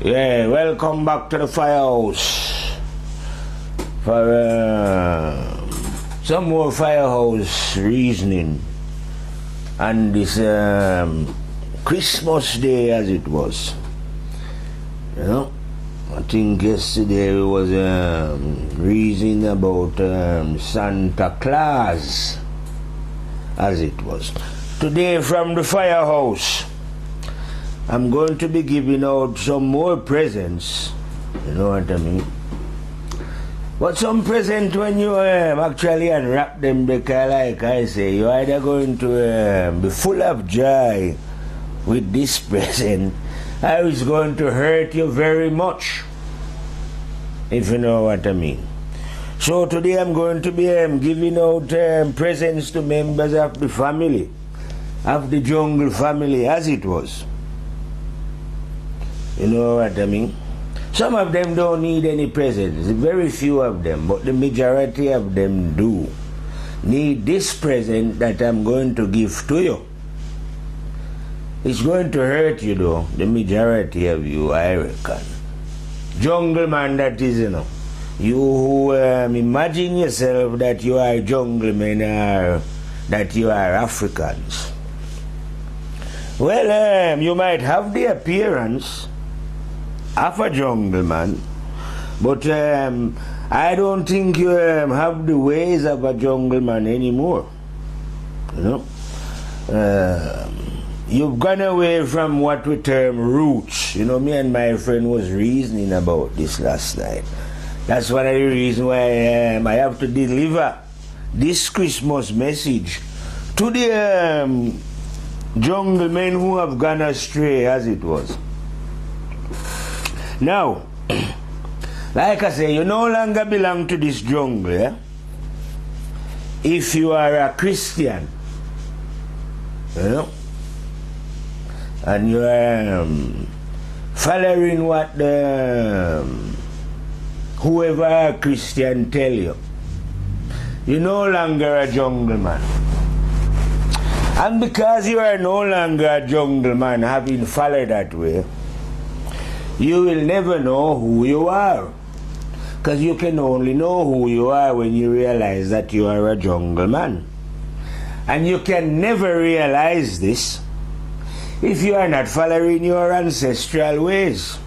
Yeah, welcome back to the firehouse for some more firehouse reasoning on this Christmas Day as it was. You know, I think yesterday we was reasoning about Santa Claus as it was. Today from the firehouse, I'm going to be giving out some more presents, you know what I mean? But some presents when you actually unwrap them, because like I say, you're either going to be full of joy with this present, or it's going to hurt you very much, if you know what I mean. So today I'm going to be giving out presents to members of the family, of the Jungle family as it was. You know what I mean? Some of them don't need any presents, very few of them, but the majority of them do need this present that I'm going to give to you. It's going to hurt you though, the majority of you, I reckon. Jungle man, that is, you know. You who imagine yourself that you are jungle men or that you are Africans. Well, you might have the appearance of a jungle man, but I don't think you have the ways of a jungle man anymore. You know, you've gone away from what we term roots. You know, me and my friend was reasoning about this last night. That's one of the reasons why I have to deliver this Christmas message to the jungle men who have gone astray, as it was. Now, like I say, you no longer belong to this jungle, yeah? If you are a Christian, you know, and you are following what the whoever a Christian tell you, you're no longer a jungle man. And because you are no longer a jungle man, having followed that way, you will never know who you are. Because you can only know who you are when you realize that you are a jungle man. And you can never realize this if you are not following your ancestral ways.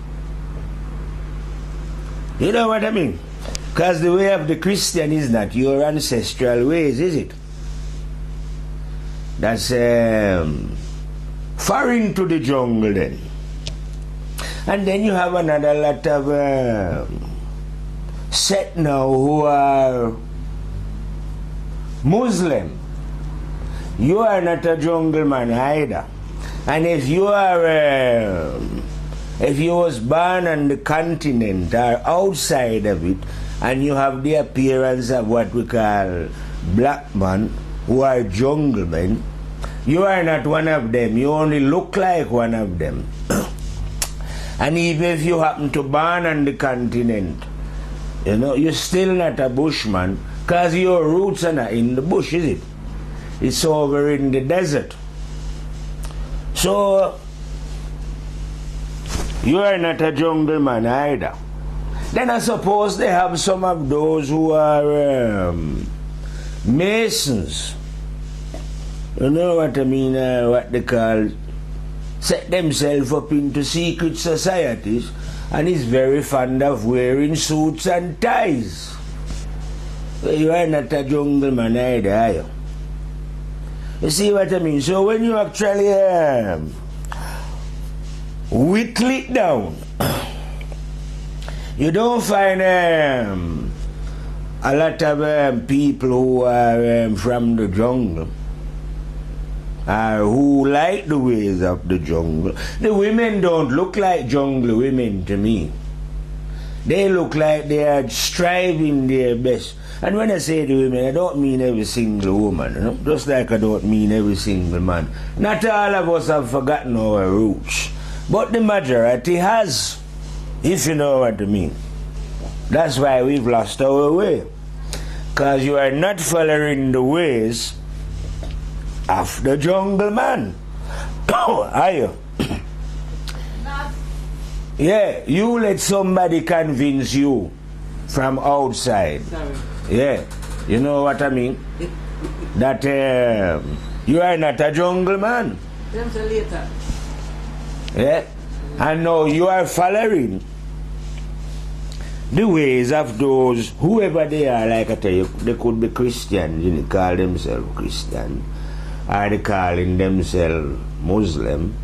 You know what I mean? Because the way of the Christian is not your ancestral ways, is it? That's foreign to the jungle then. And then you have another lot of set now who are Muslim. You are not a jungle man either. And if you are, if you was born on the continent or outside of it, and you have the appearance of what we call black man, who are jungle men, you are not one of them. You only look like one of them. And even if you happen to born on the continent, you know, you're still not a bushman, because your roots are not in the bush, is it? It's over in the desert. So, you are not a jungle man either. Then I suppose they have some of those who are Masons. You know what I mean, what they call, set themselves up into secret societies, and is very fond of wearing suits and ties. So you are not a jungle man either, are you? You see what I mean? So when you actually whittle it down, you don't find a lot of people who are from the jungle, who like the ways of the jungle. The women don't look like jungle women to me. They look like they are striving their best. And when I say the women, I don't mean every single woman, you know? Just like I don't mean every single man. Not all of us have forgotten our roots, but the majority has, if you know what I mean. That's why we've lost our way, because you are not following the ways of the jungle man. Are you? Yeah, you let somebody convince you from outside. Sorry. Yeah, you know what I mean? That you are not a jungle man. Them say later. Yeah, and now you are following the ways of those, whoever they are. Like I tell you, they could be Christians, you know, call themselves Christian, or they calling themselves Muslim.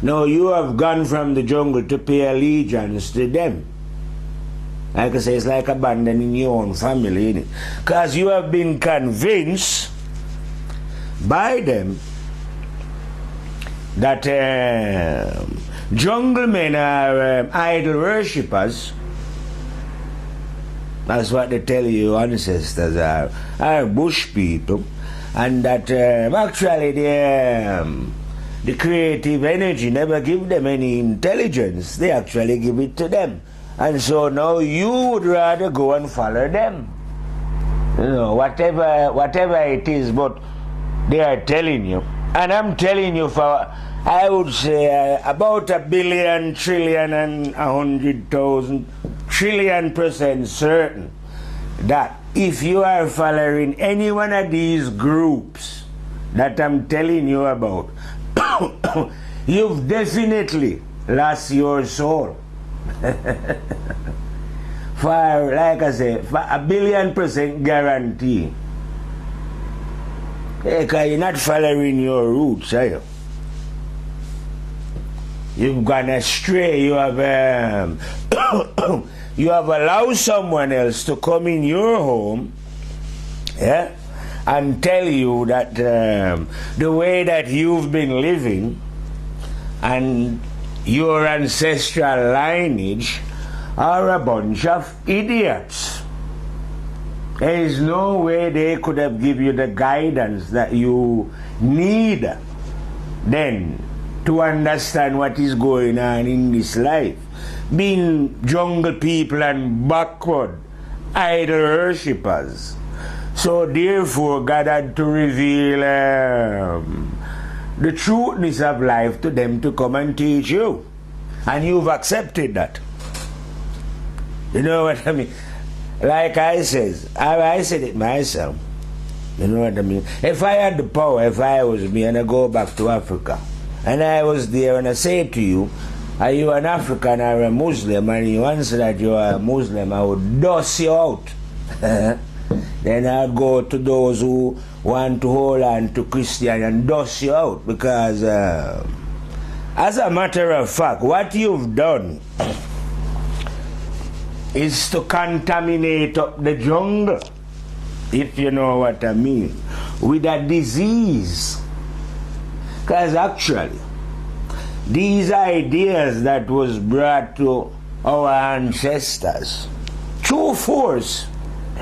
Now you have gone from the jungle to pay allegiance to them. Like I say, it's like abandoning your own family, because you have been convinced by them that jungle men are idol worshippers. That's what they tell you ancestors are bush people, and that actually the creative energy never give them any intelligence. They actually give it to them. And so now you would rather go and follow them. You know, whatever it is, but they are telling you. And I'm telling you for, I would say, about 1 billion, trillion, and 100,000 trillion % certain that if you are following any one of these groups that I'm telling you about, you've definitely lost your soul. For, like I say, for 1 billion % guarantee. Because you're not following your roots, are you? You've gone astray. You have you have allowed someone else to come in your home, yeah, and tell you that the way that you've been living and your ancestral lineage are a bunch of idiots. There is no way they could have given you the guidance that you need then to understand what is going on in this life. Being jungle people and backward idol worshippers. So therefore God had to reveal the truthness of life to them to come and teach you. And you've accepted that. You know what I mean? Like I said it myself. You know what I mean? If I had the power, if I was me and I go back to Africa, and I was there and I say to you, are you an African or a Muslim? And you answer that you are a Muslim, I would dust you out. Then I'd go to those who want to hold on to Christian and dust you out. Because as a matter of fact, what you've done is to contaminate up the jungle, if you know what I mean, with a disease. Because actually, these ideas that was brought to our ancestors through force,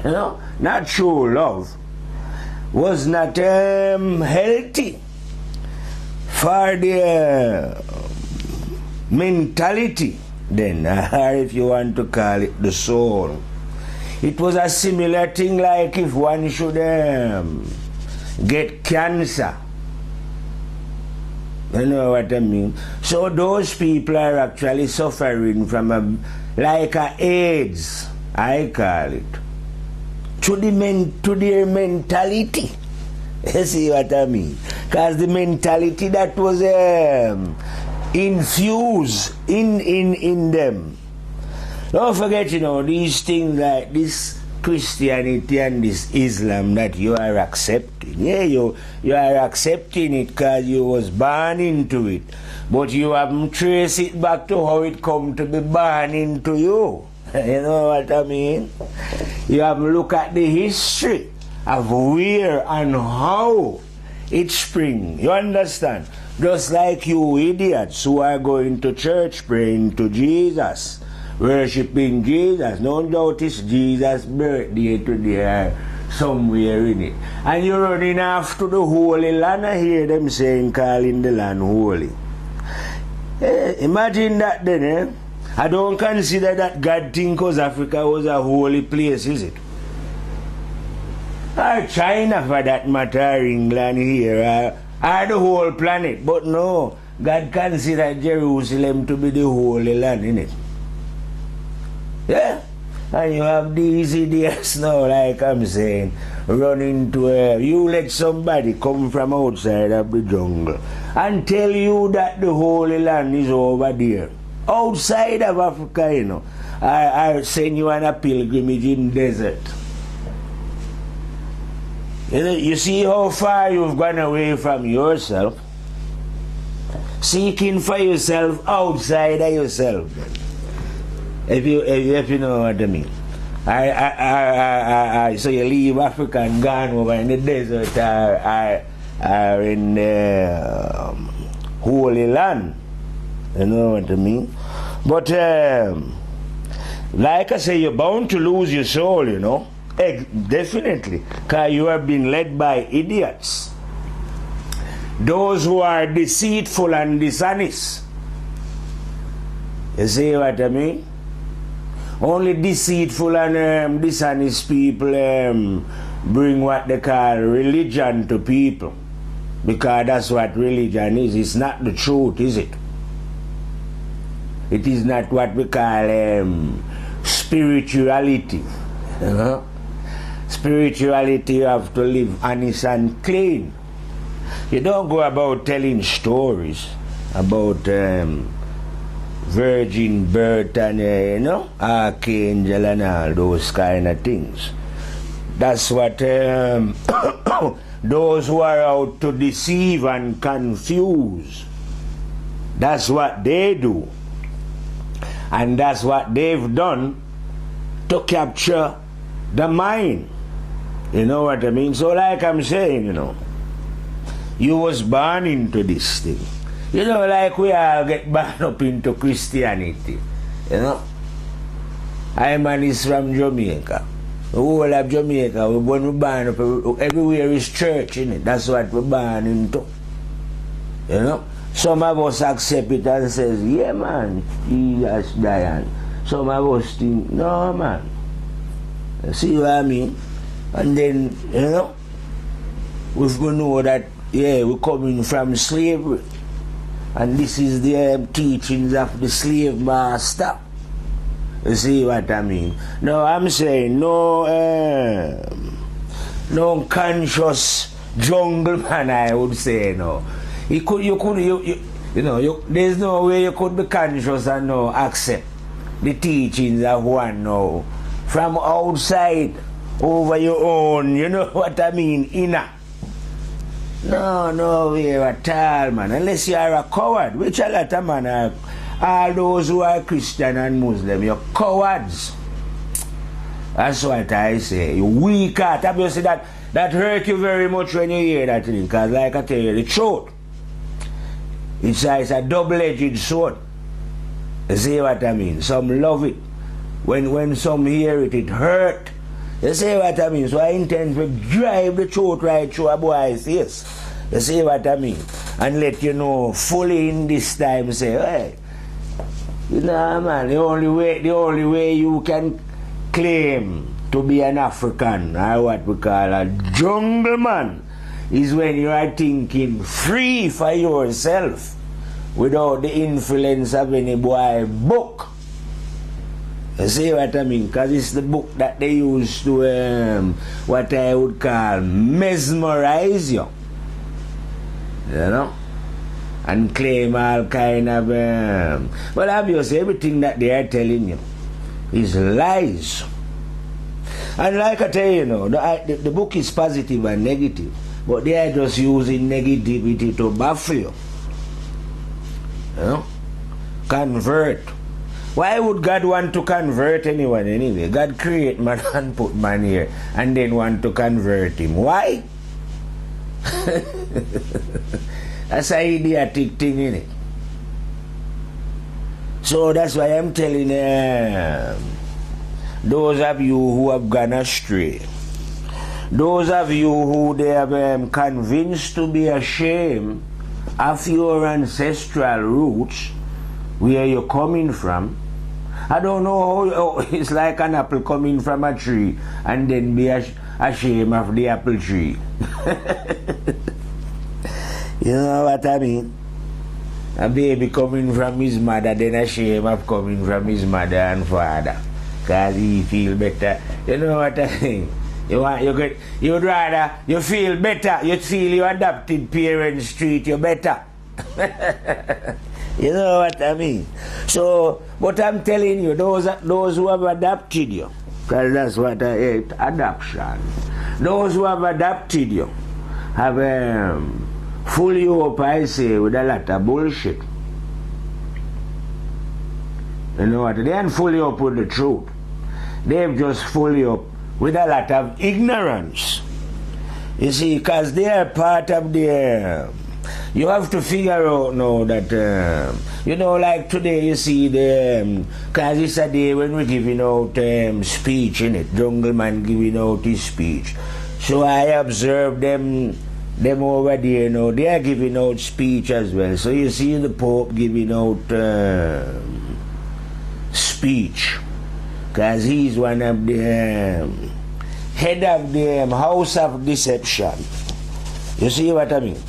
you know, not through love, was not healthy for the mentality then, or if you want to call it the soul. It was a similar thing like if one should get cancer. You know what I mean? So those people are actually suffering from like a AIDS, I call it, to their mentality. You see what I mean? Because the mentality that was infused in them. Don't forget, you know, these things like this Christianity and this Islam that you are accepting. Yeah, you are accepting it because you was born into it. But you haven't traced it back to how it come to be born into you. You know what I mean? You have to look at the history of where and how it spring. You understand? Just like you idiots who are going to church praying to Jesus, worshipping Jesus. Don't doubt it's Jesus' birthday today or somewhere in it. And you're running after the Holy Land. I hear them saying, calling the land holy. Imagine that then, eh? I don't consider that God thinks Africa was a holy place, is it? Or China for that matter, or England here, or the whole planet. But no, God considered Jerusalem to be the holy land, innit? Yeah? And you have these idiots now, like I'm saying, running to you let somebody come from outside of the jungle and tell you that the Holy Land is over there. Outside of Africa, you know. I send you on a pilgrimage in desert. You see how far you've gone away from yourself, seeking for yourself outside of yourself. If you know what I mean. So you leave Africa and gone over in the desert or in the Holy Land. You know what I mean? But like I say, you're bound to lose your soul, you know. Definitely. Because you have been led by idiots. Those who are deceitful and dishonest. You see what I mean? Only deceitful and dishonest people bring what they call religion to people. Because that's what religion is. It's not the truth, is it? It is not what we call spirituality. You know? Spirituality, you have to live honest and clean. You don't go about telling stories about virgin birth and you know, archangel and all those kind of things. That's what those who are out to deceive and confuse, that's what they do. And that's what they've done to capture the mind. You know what I mean? So like I'm saying, you know, you was born into this thing. You know, like we all get born up into Christianity. You know? I'm man is from Jamaica. The whole of Jamaica, when we born up, everywhere is church, innit? That's what we're born into. You know? Some of us accept it and says, yeah man, Jesus died. Some of us think, no man. See what I mean? And then, you know, we know that, yeah, we're coming from slavery. And this is the teachings of the slave master. You see what I mean? No, I'm saying no conscious jungle man, I would say, no. There's no way you could be conscious and no accept the teachings of one now from outside over your own, you know what I mean, inner. No way at all, man. Unless you are a coward, which a lot of man are. All those who are Christian and Muslim, you're cowards. That's what I say. You weak heart. Obviously that hurt you very much when you hear that thing. Because like I tell you the truth, it's a double-edged sword. You see what I mean? Some love it. When some hear it, it hurt. You see what I mean? So I intend to drive the truth right through a boy's face. You see what I mean? And let you know fully in this time, say, hey, you know man, the only way you can claim to be an African, or what we call a jungle man, is when you are thinking free for yourself without the influence of any boy book. You see what I mean? Because it's the book that they use to, what I would call, mesmerize you. You know? And claim all kind of, well, obviously everything that they are telling you is lies. And like I tell you, the book is positive and negative, but they are just using negativity to baffle you. You know? Convert. Why would God want to convert anyone anyway? God create man and put man here and then want to convert him. Why? That's an idiotic thing, isn't it? So that's why I'm telling those of you who have gone astray, those of you who they have convinced to be ashamed of your ancestral roots, where you're coming from. I don't know how it's like an apple coming from a tree and then be ashamed of the apple tree. You know what I mean? A baby coming from his mother, then ashamed of coming from his mother and father. Because he feel better. You know what I mean? You'd rather you feel better, you feel your adopted parents treat you better. You know what I mean? So, but I'm telling you, those who have adopted you, because that's what I hate, adoption. Those who have adopted you have full you up, I say, with a lot of bullshit. You know what? They ain't fully up with the truth. They've just fully up with a lot of ignorance. You see, because they are part of the... you have to figure out now that, you know, like today you see the... because it's a day when we're giving out speech, innit? Jungle Man giving out his speech. So I observe them over there, you know, they are giving out speech as well. So you see the Pope giving out speech. Because he's one of the head of the House of Deception. You see what I mean?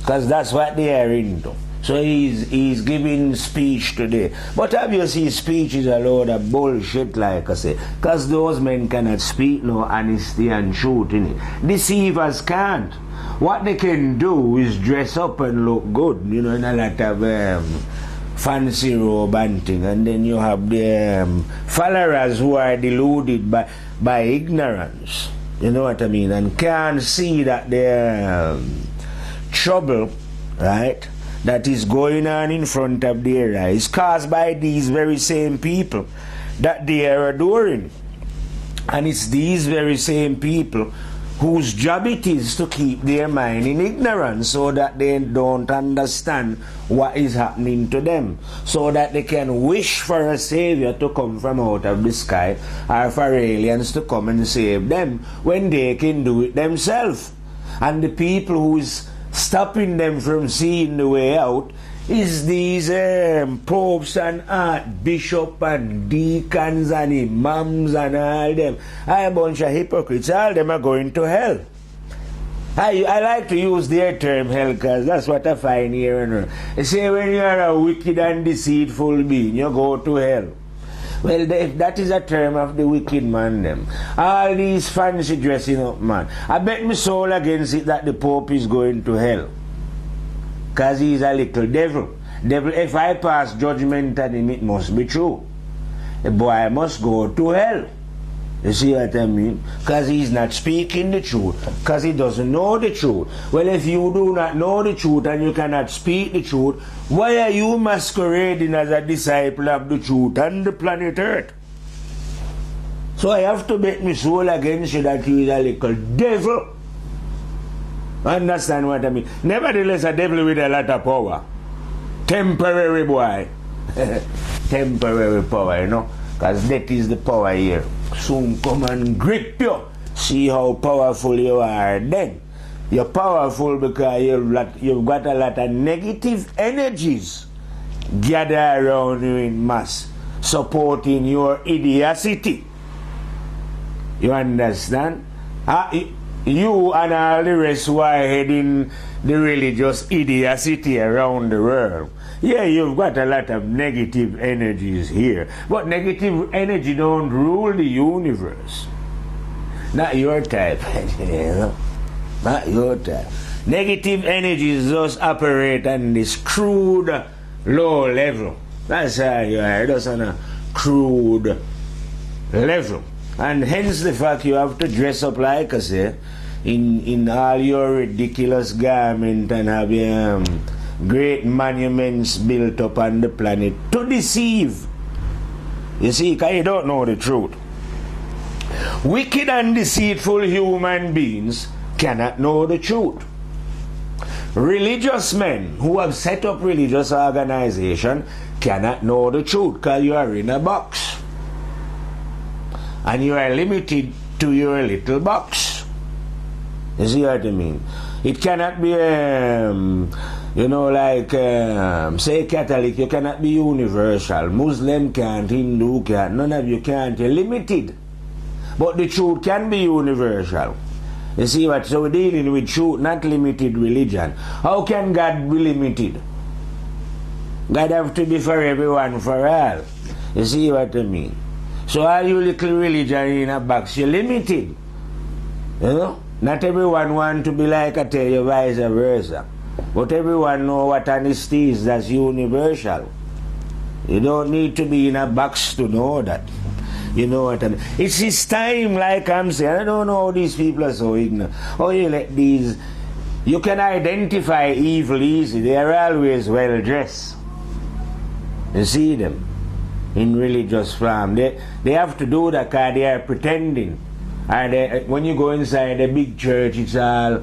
Because that's what they are into. So he's giving speech today. But obviously speech is a load of bullshit, like I say. Because those men cannot speak no honesty and truth in it. Deceivers can't. What they can do is dress up and look good, you know, in a lot of fancy robe and thing. And then you have the followers who are deluded by ignorance. You know what I mean? And can't see that the trouble, right, that is going on in front of their eyes caused by these very same people that they are adoring. And it's these very same people whose job it is to keep their mind in ignorance so that they don't understand what is happening to them, so that they can wish for a savior to come from out of the sky or for aliens to come and save them when they can do it themselves. And the people who is stopping them from seeing the way out is these popes and archbishops and deacons and imams and all them. A bunch of hypocrites. All them are going to hell. I like to use their term hell because that's what I find here and there. They say when you are a wicked and deceitful being, you go to hell. Well, that is a term of the wicked man them. All these fancy dressing up man. I bet my soul against it that the Pope is going to hell. Because he's a little devil. If I pass judgment on him, it must be true. The boy must go to hell. You see what I mean? Because he's not speaking the truth. Because he doesn't know the truth. Well, if you do not know the truth and you cannot speak the truth, why are you masquerading as a disciple of the truth on the planet Earth? So I have to bet my soul against you that you is a little devil. Understand what I mean? Nevertheless, a devil with a lot of power. Temporary boy. Temporary power, you know? Because that is the power here. Soon come and grip you. See how powerful you are then. You're powerful because you've got a lot of negative energies gather around you in mass, supporting your idiocy. You understand? You and all the rest who are heading the religious idiocy around the world. Yeah, you've got a lot of negative energies here. But negative energy don't rule the universe. Not your type. You know? Not your type. Negative energies just operate on this crude, low level. That's how you are. Just on a crude level. And hence the fact you have to dress up like I say, in all your ridiculous garment and have great monuments built up on the planet to deceive. You see, because you don't know the truth. Wicked and deceitful human beings cannot know the truth. Religious men who have set up religious organization cannot know the truth because you are in a box. And you are limited to your little box. You see what I mean? It cannot be, you know, like, say Catholic, you cannot be universal. Muslim can't, Hindu can't, none of you can't. You're limited. But the truth can be universal. You see what? So we're dealing with truth, not limited religion. How can God be limited? God have to be for everyone, for all. You see what I mean? So all you little religion in a box, you're limited. You know? Not everyone want to be like I tell you, vice versa. But everyone know what honesty is, that's universal. You don't need to be in a box to know that. You know what I mean? It's his time, like I'm saying. I don't know how these people are so ignorant. How you let these... You can identify evil easy. They are always well dressed. You see them in religious form. They have to do that because they are pretending. And when you go inside a big church, it's all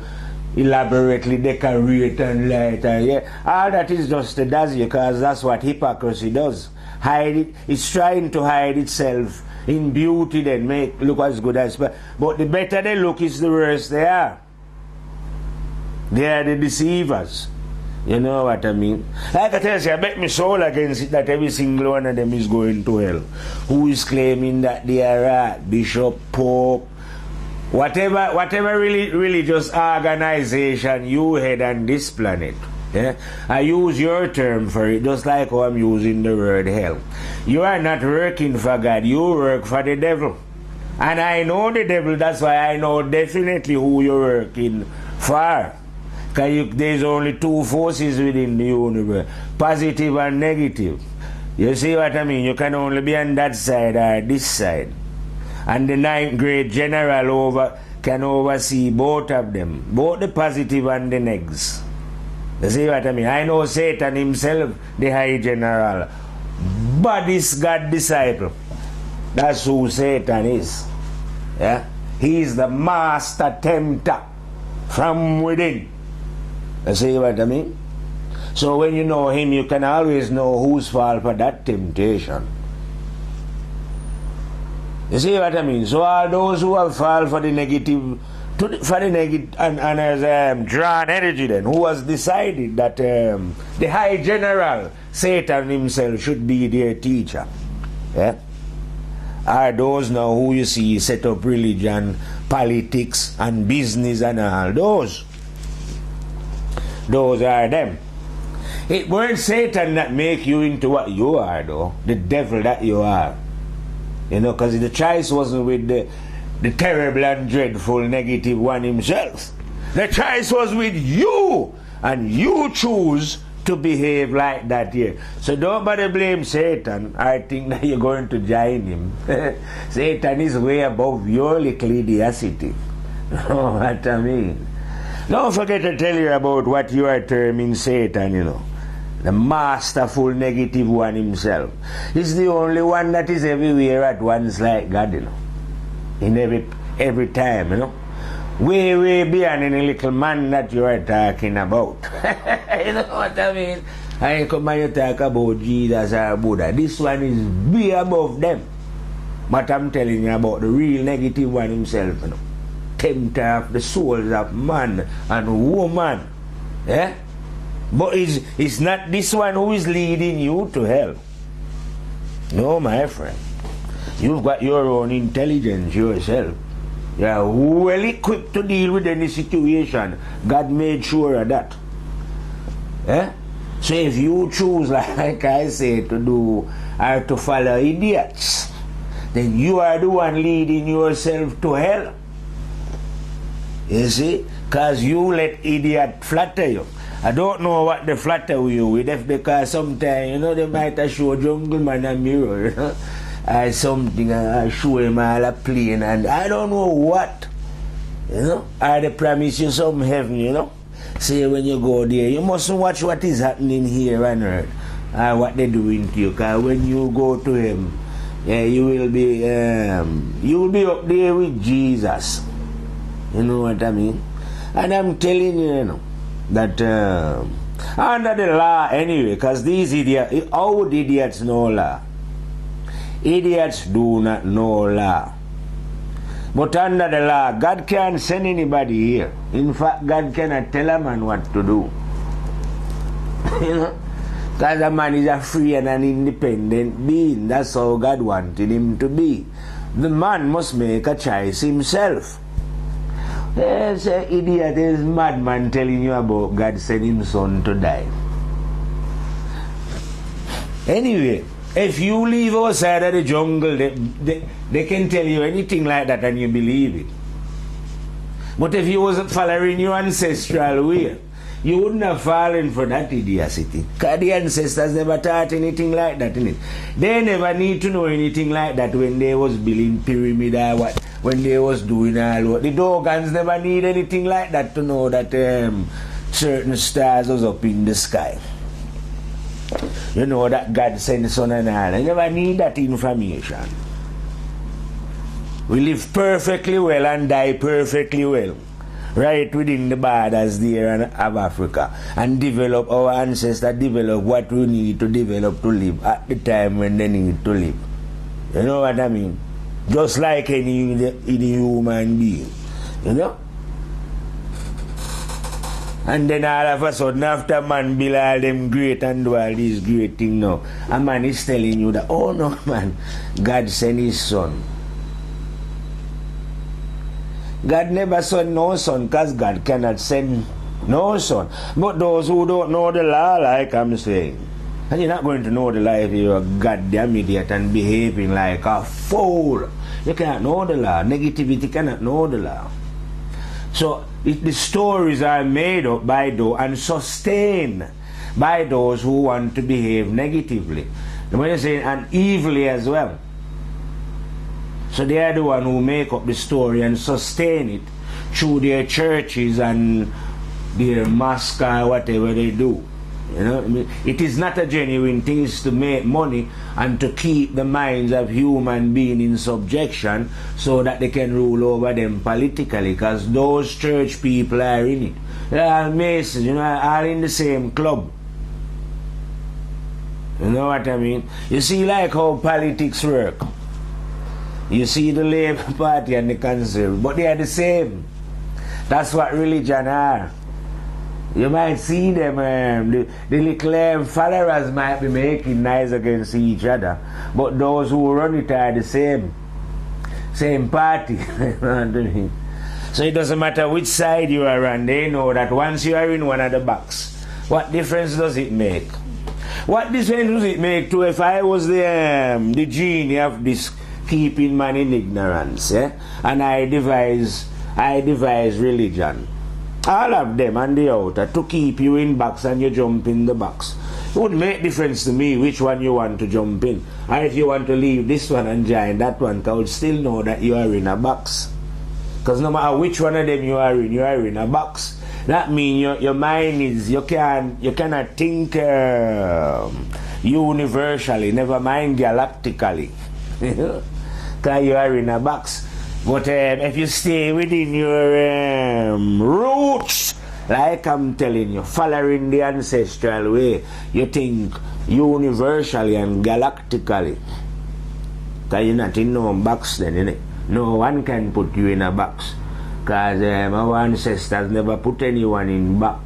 elaborately decorated and light. And yeah, all that is just a dazzle, because that's what hypocrisy does. Hide it. It's trying to hide itself in beauty, then make look as good as. But the better they look, is the worse they are. They are the deceivers. You know what I mean? Like I tell you, I bet my soul against it that every single one of them is going to hell. Who is claiming that they are bishop, pope, whatever really religious organization you head on this planet. Yeah? I use your term for it, just like how I'm using the word hell. You are not working for God, you work for the devil. And I know the devil, that's why I know definitely who you're working for. Because there's only two forces within the universe, positive and negative. You see what I mean? You can only be on that side or this side. And the 9th grade general can oversee both of them, both the positive and the negs. You see what I mean? I know Satan himself, the high general, but this God disciple. That's who Satan is. Yeah? He is the master tempter from within. You see what I mean? So when you know him, you can always know whose fault for that temptation. You see what I mean? So all those who have fallen for the negative, and has drawn energy, then who has decided that the high general, Satan himself, should be their teacher. Yeah? Are those now who you see set up religion, politics and business and all those. Those are them. It weren't Satan that make you into what you are, though. The devil that you are. You know, because the choice wasn't with the terrible and dreadful negative one himself. The choice was with you. And you choose to behave like that here. So don't bother blame Satan. I think that you're going to join him. Satan is way above your little idiocity. You know what I mean? Don't forget to tell you about what you are terming Satan, you know. The masterful negative one himself. He's the only one that is everywhere at once like God, you know. In every time, you know. Way beyond any little man that you are talking about. You know what I mean? I come and you talk about Jesus or Buddha. This one is way above them. But I'm telling you about the real negative one himself, you know. Tempter of the souls of man and woman. Yeah? But it's not this one who is leading you to hell. No, my friend. You've got your own intelligence yourself. You are well equipped to deal with any situation. God made sure of that. Yeah? So if you choose, like I say, to do or to follow idiots, then you are the one leading yourself to hell. You see? Because you let idiot flatter you. I don't know what they flatter you with, because sometimes, you know, they might have show Jungle Man a mirror, you know, or something, I show him all a plane, and I don't know what, you know, or they promise you some heaven, you know. Say when you go there, you mustn't watch what is happening here on earth, or what they're doing to you, because when you go to him, yeah, you will be up there with Jesus. You know what I mean? And I'm telling you, you know, that under the law anyway, because these idiots, how would idiots know law? Idiots do not know law. But under the law, God can't send anybody here. In fact, God cannot tell a man what to do. You know? Because a man is a free and an independent being. That's how God wanted him to be. The man must make a choice himself. There's an idiot, there's a madman telling you about God sending his son to die. Anyway, If you live outside of the jungle, they can tell you anything like that and you believe it. But if you wasn't following your ancestral way, you wouldn't have fallen for that idiocy. Because the ancestors never taught anything like that, innit? They never need to know anything like that when they was building pyramid or what, when they was doing all what. The Dogons never need anything like that to know that certain stars was up in the sky. You know that God sent the sun and all. They never need that information. We live perfectly well and die perfectly well, right within the borders there of Africa, and develop our ancestors, develop what we need to develop to live at the time when they need to live. You know what I mean? Just like any human being, you know? And then all of a sudden, after man build all them great and do all these great things now, a man is telling you that, oh no man, God sent his son. God never sent no son because God cannot send no son. But those who don't know the law, like I'm saying, and you're not going to know the law if you're a goddamn idiot and behaving like a fool. You cannot know the law. Negativity cannot know the law. So the stories are made up by those and sustained by those who want to behave negatively. When you say and evilly as well. So they are the one who make up the story and sustain it through their churches and their mosque or whatever they do. You know, I mean, it is not a genuine thing. It's to make money and to keep the minds of human beings in subjection so that they can rule over them politically, because those church people are in it. They are Masons, you know, are in the same club. You know what I mean? You see like how politics work. You see the Labour Party and the Conservative, but they are the same. That's what religion are. You might see them, the little followers might be making nice against each other, but those who run it are the same party. So it doesn't matter which side you are on, they know that once you are in one of the box, what difference does it make? What difference does it make to if I was the genie of this keeping man in ignorance, and I devise religion? All of them and the outer to keep you in box and you jump in the box. It would make difference to me which one you want to jump in. Or if you want to leave this one and join that one, I would still know that you are in a box. Because no matter which one of them you are in a box. That means your mind is, you cannot think universally, never mind galactically. Because you are in a box. But if you stay within your roots, like I'm telling you, following the ancestral way, you think universally and galactically. Because you're not in no box then, innit? No one can put you in a box. Because our ancestors never put anyone in box.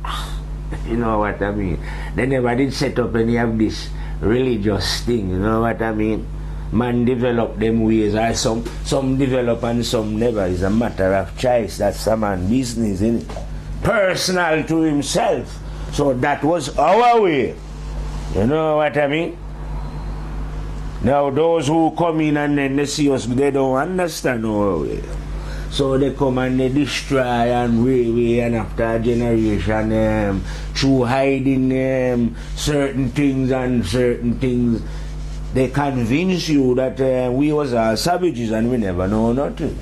You know what I mean? They never did set up any of this religious thing, you know what I mean? Man develop them ways, or some develop and some never. It's a matter of choice. That's a man's business, isn't it? Personal to himself. So that was our way. You know what I mean? Now those who come in and then they see us, they don't understand our way. So they come and they destroy and way and after a generation through hiding certain things and certain things. They convince you that we was all savages and we never know nothing.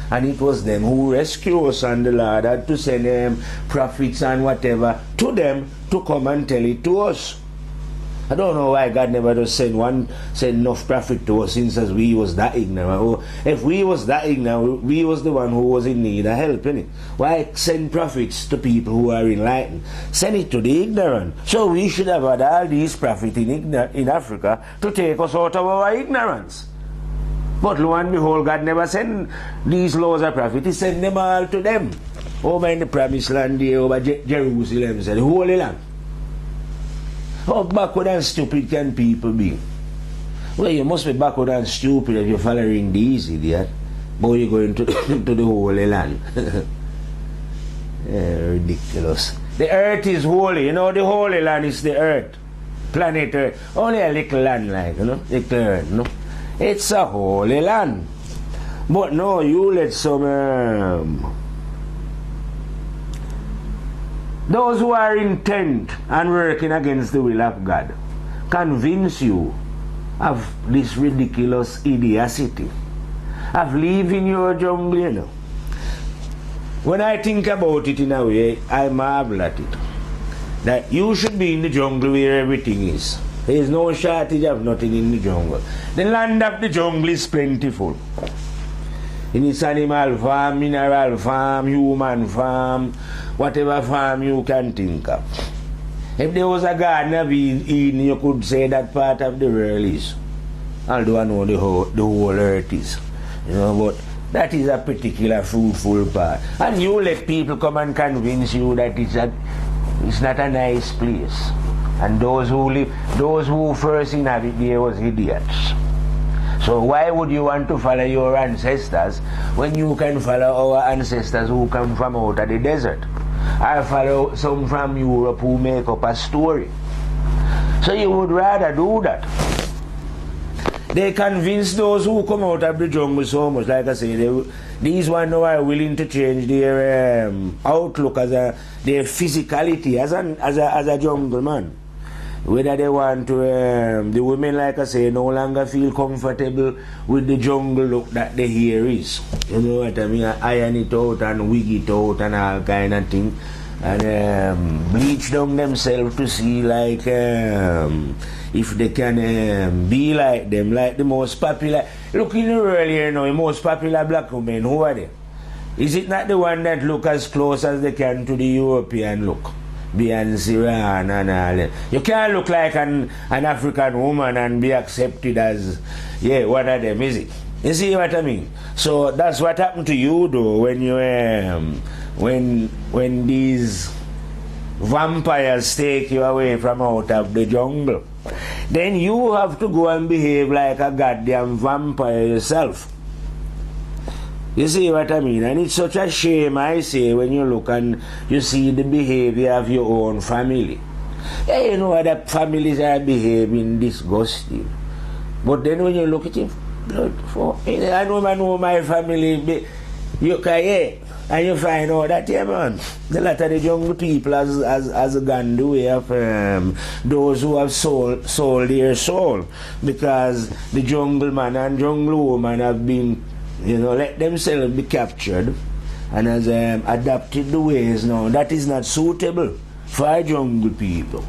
And it was them who rescued us, and the Lord had to send them prophets and whatever to them to come and tell it to us. I don't know why God never just send enough prophet to us since as we was that ignorant. Or if we was that ignorant, we was the one who was in need of help, innit? Why send prophets to people who are enlightened? Send it to the ignorant. So we should have had all these prophets in Africa to take us out of our ignorance. But lo and behold, God never sent these laws of prophets. He sent them all to them. Over in the promised land there, over Jerusalem, the Holy Land. How backward and stupid can people be? Well, you must be backward and stupid if you're following these idiots. But you're going to the Holy Land. Ridiculous. The earth is holy. You know, the Holy Land is the earth. planet Earth, only a little land, like, you know, little Earth, you know. It's a holy land. But no, you let some those who are intent and working against the will of God convince you of this ridiculous idiocy of leaving your jungle, you know. When I think about it in a way, I marvel at it. That you should be in the jungle where everything is. There is no shortage of nothing in the jungle. The land of the jungle is plentiful. In its animal farm, mineral farm, human farm, whatever farm you can think of. If there was a Garden of Eden, you could say that part of the world is. Although I know the whole earth is. You know, but that is a particular fruitful part. And you let people come and convince you that it's not a nice place. And those who first inhabit there was idiots. So why would you want to follow your ancestors when you can follow our ancestors who come from out of the desert? I follow some from Europe who make up a story. So you would rather do that. They convince those who come out of the jungle so much, like I say, these ones now are willing to change their outlook as their physicality as a jungle man. Whether they want to, the women, like I say, no longer feel comfortable with the jungle look that the hair is. You know what I mean? Iron it out and wig it out and all kind of thing. And bleach down themselves to see like if they can be like them, like the most popular. Look in the world here now, the most popular black women, who are they? Is it not the one that look as close as they can to the European look? Beyonce, Rihanna and all that. You can't look like an African woman and be accepted as, yeah, one of them, is it? You see what I mean? So that's what happened to you though when you when these vampires take you away from out of the jungle. Then you have to go and behave like a goddamn vampire yourself. You see what I mean? And it's such a shame, I say, when you look and you see the behavior of your own family. Yeah, you know that families are behaving disgusting. But then when you look at it, I know my family, you can, yeah, and you find out that, yeah, man, a lot of the jungle people has gone the way of those who have sold their soul, because the jungle man and jungle woman have been, you know, let themselves be captured and has adapted the ways now that is not suitable for jungle people.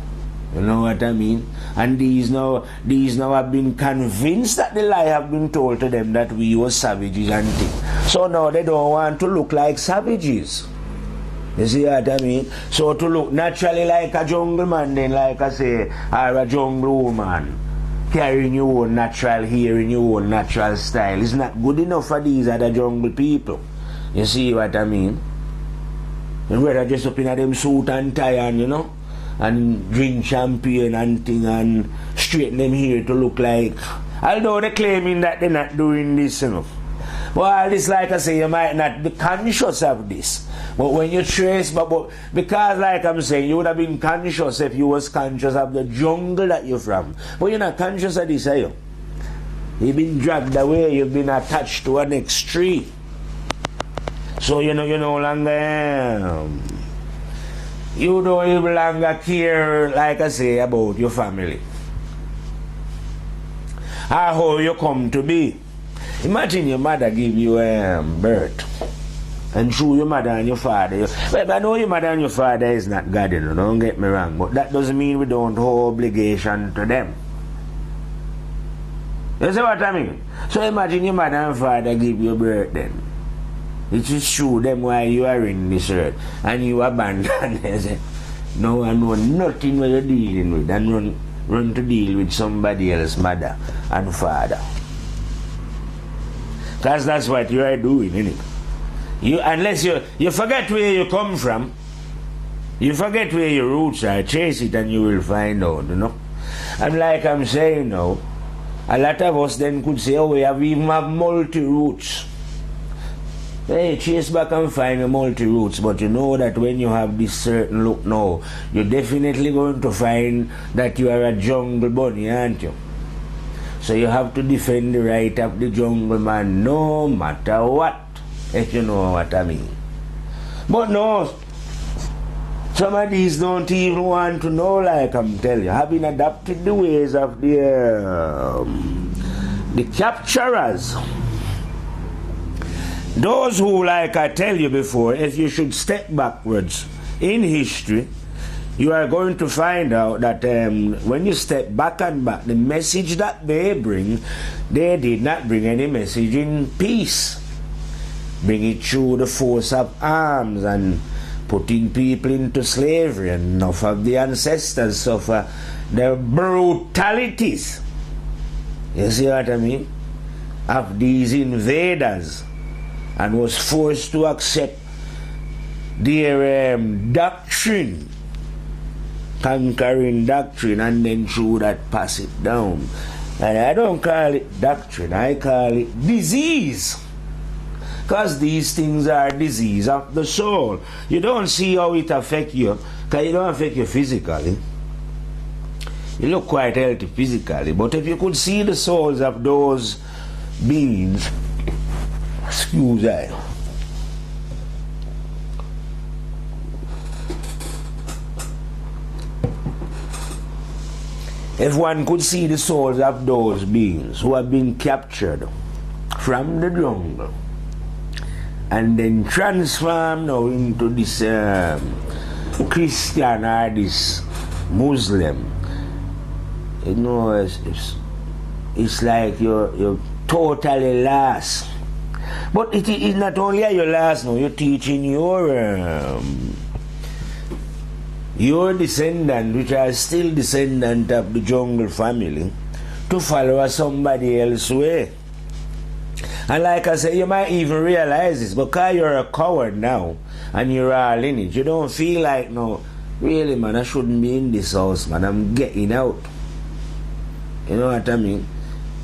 You know what I mean? And these now have been convinced that the lie have been told to them that we were savages and things. So now they don't want to look like savages. You see what I mean? So to look naturally like a jungle man, then like I say, or a jungle woman, carrying your own natural hair in your own natural style is not good enough for these other jungle people. You see what I mean? And rather just up in them suit and tie and, you know, and drink champagne and thing and straighten them hair to look like, although they're claiming that they're not doing this, you know. Well, this, like I say, you might not be conscious of this. But when you trace, but because like I'm saying, you would have been conscious if you was conscious of the jungle that you're from. But you're not conscious of this, are you? You've been dragged away, you've been attached to an next tree. So you no longer you don't even longer care, like I say, about your family. Or how you come to be. Imagine your mother give you birth, and through your mother and your father. Well, I know your mother and your father is not God, you know, don't get me wrong, but that doesn't mean we don't owe obligation to them. You see what I mean? So imagine your mother and father give you birth then. It is true them while you are in this earth, and you abandon them. Say, no, I know nothing what you're dealing with, and run to deal with somebody else's mother and father. Because that's what you are doing, isn't it? Unless you forget where you come from, you forget where your roots are, chase it and you will find out, you know. And like I'm saying now, a lot of us then could say, oh, we even have multi-roots. Hey, chase back and find your multi-roots, but you know that when you have this certain look now, you're definitely going to find that you are a jungle bunny, aren't you? So you have to defend the right of the jungle man no matter what, if you know what I mean. But no, some of these don't even want to know, like I'm telling you. Having adopted the ways of the capturers. Those who, like I tell you before, if you should step backwards in history, you are going to find out that when you step back and back, the message that they bring, they did not bring any message in peace. Bring it through the force of arms and putting people into slavery, and enough of the ancestors suffer the brutalities. You see what I mean? Of these invaders, and was forced to accept their doctrine, conquering doctrine, and then through that pass it down. And I don't call it doctrine, I call it disease. Because these things are disease of the soul. You don't see how it affects you, because it don't affect you physically. You look quite healthy physically, but if you could see the souls of those beings, excuse me, if one could see the souls of those beings who have been captured from the jungle and then transformed now into this Christian or this Muslim, you know, it's like you're totally lost. But it is not only your lost now, you're teaching your descendant, which are still descendant of the jungle family, to follow somebody else's way. And like I said, you might even realize this, because you're a coward now, and you're a lineage, you don't feel like, no, really man, I shouldn't be in this house, man, I'm getting out. You know what I mean?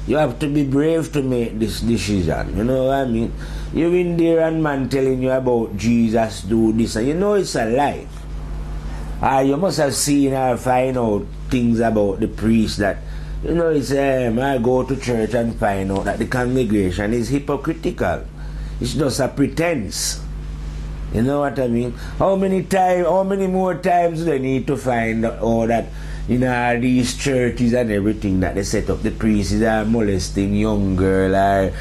You have to be brave to make this decision, you know what I mean? You in there and man telling you about Jesus do this, and you know it's a lie. You must have seen or find out things about the priest that, you know, it's I go to church and find out that the congregation is hypocritical. It's just a pretense. You know what I mean? How many more times do they need to find out that, you know, these churches and everything that they set up, the priests are molesting young girl or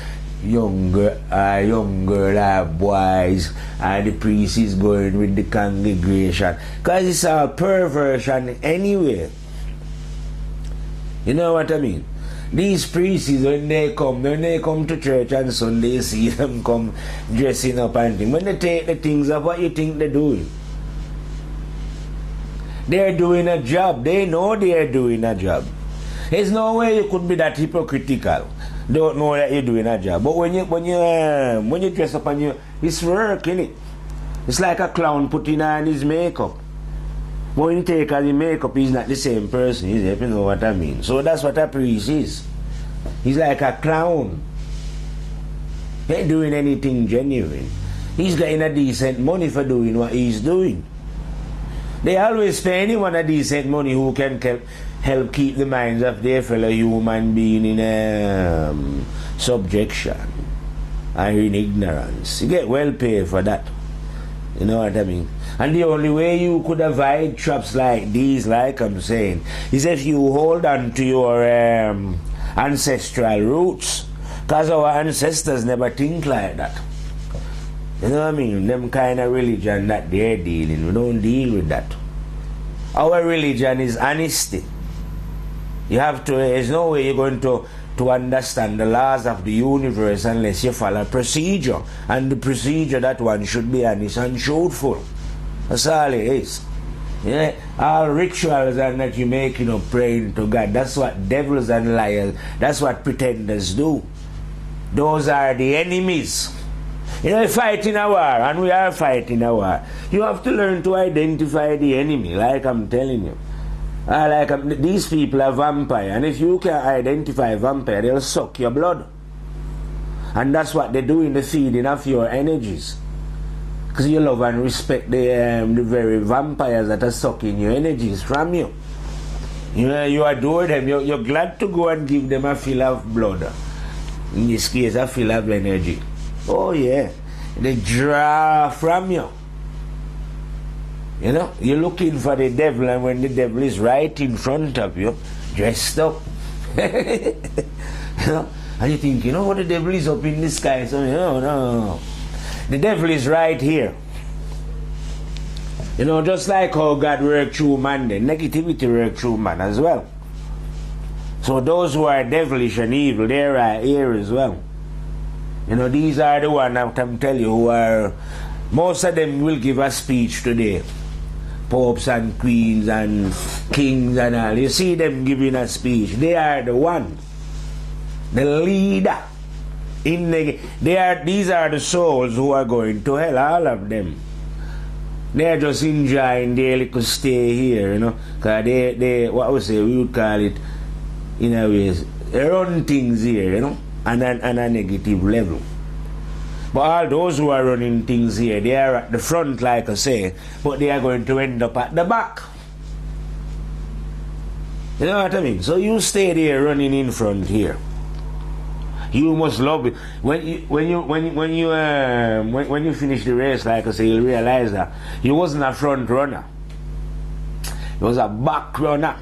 young girl or boys, and the priest is going with the congregation, because it's a perversion anyway. You know what I mean? These priests, when they come to church on Sunday, you see them come dressing up and things. When they take the things up, what you think they're doing? They're doing a job. They know they're doing a job. There's no way you could be that hypocritical. Don't know that you're doing a job. But when you dress up and it's work, innit? It's like a clown putting on his makeup. But when you take out the makeup, he's not the same person, is he? If you know what I mean. So that's what a priest is. He's like a clown. He ain't doing anything genuine. He's getting a decent money for doing what he's doing. They always pay anyone a decent money who can help keep the minds of their fellow human being in subjection and in ignorance. You get well paid for that. You know what I mean? And the only way you could avoid traps like these, like I'm saying, is if you hold on to your ancestral roots. Because our ancestors never think like that. You know what I mean? Them kind of religion that they're dealing, we don't deal with that. Our religion is honesty. You have to, there's no way you're going to understand the laws of the universe unless you follow procedure. And the procedure, that one should be honest and truthful. That's all it is. Yeah? All rituals and that you make, you know, praying to God, that's what devils and liars, that's what pretenders do. Those are the enemies. You know, fighting a war, and we are fighting a war. You have to learn to identify the enemy, like I'm telling you. These people are vampire, and if you can identify vampire, they'll suck your blood. And that's what they do in the feeding of your energies. Because you love and respect the very vampires that are sucking your energies from you. You adore them. You're glad to go and give them a fill of blood. In this case, a fill of energy. Oh yeah. They draw from you. You know, you're looking for the devil, and when the devil is right in front of you, dressed up. You know? And you think, you know what, the devil is up in the sky. So, no. The devil is right here. You know, just like how God worked through man, the negativity worked through man as well. So those who are devilish and evil, they are here as well. You know, these are the ones that I'm telling you who are, most of them will give a speech today. Popes and queens and kings and all. You see them giving a speech. They are the one. The leader. These are the souls who are going to hell, all of them. They are just enjoying their little stay here, you know. Because we would call it, in a way, they run things here, you know, on a negative level. But all those who are running things here, they are at the front, like I say, but they are going to end up at the back. You know what I mean? So you stay there running in front here. You must love it. When you finish the race, like I say, you'll realize that you wasn't a front runner. You was a back runner.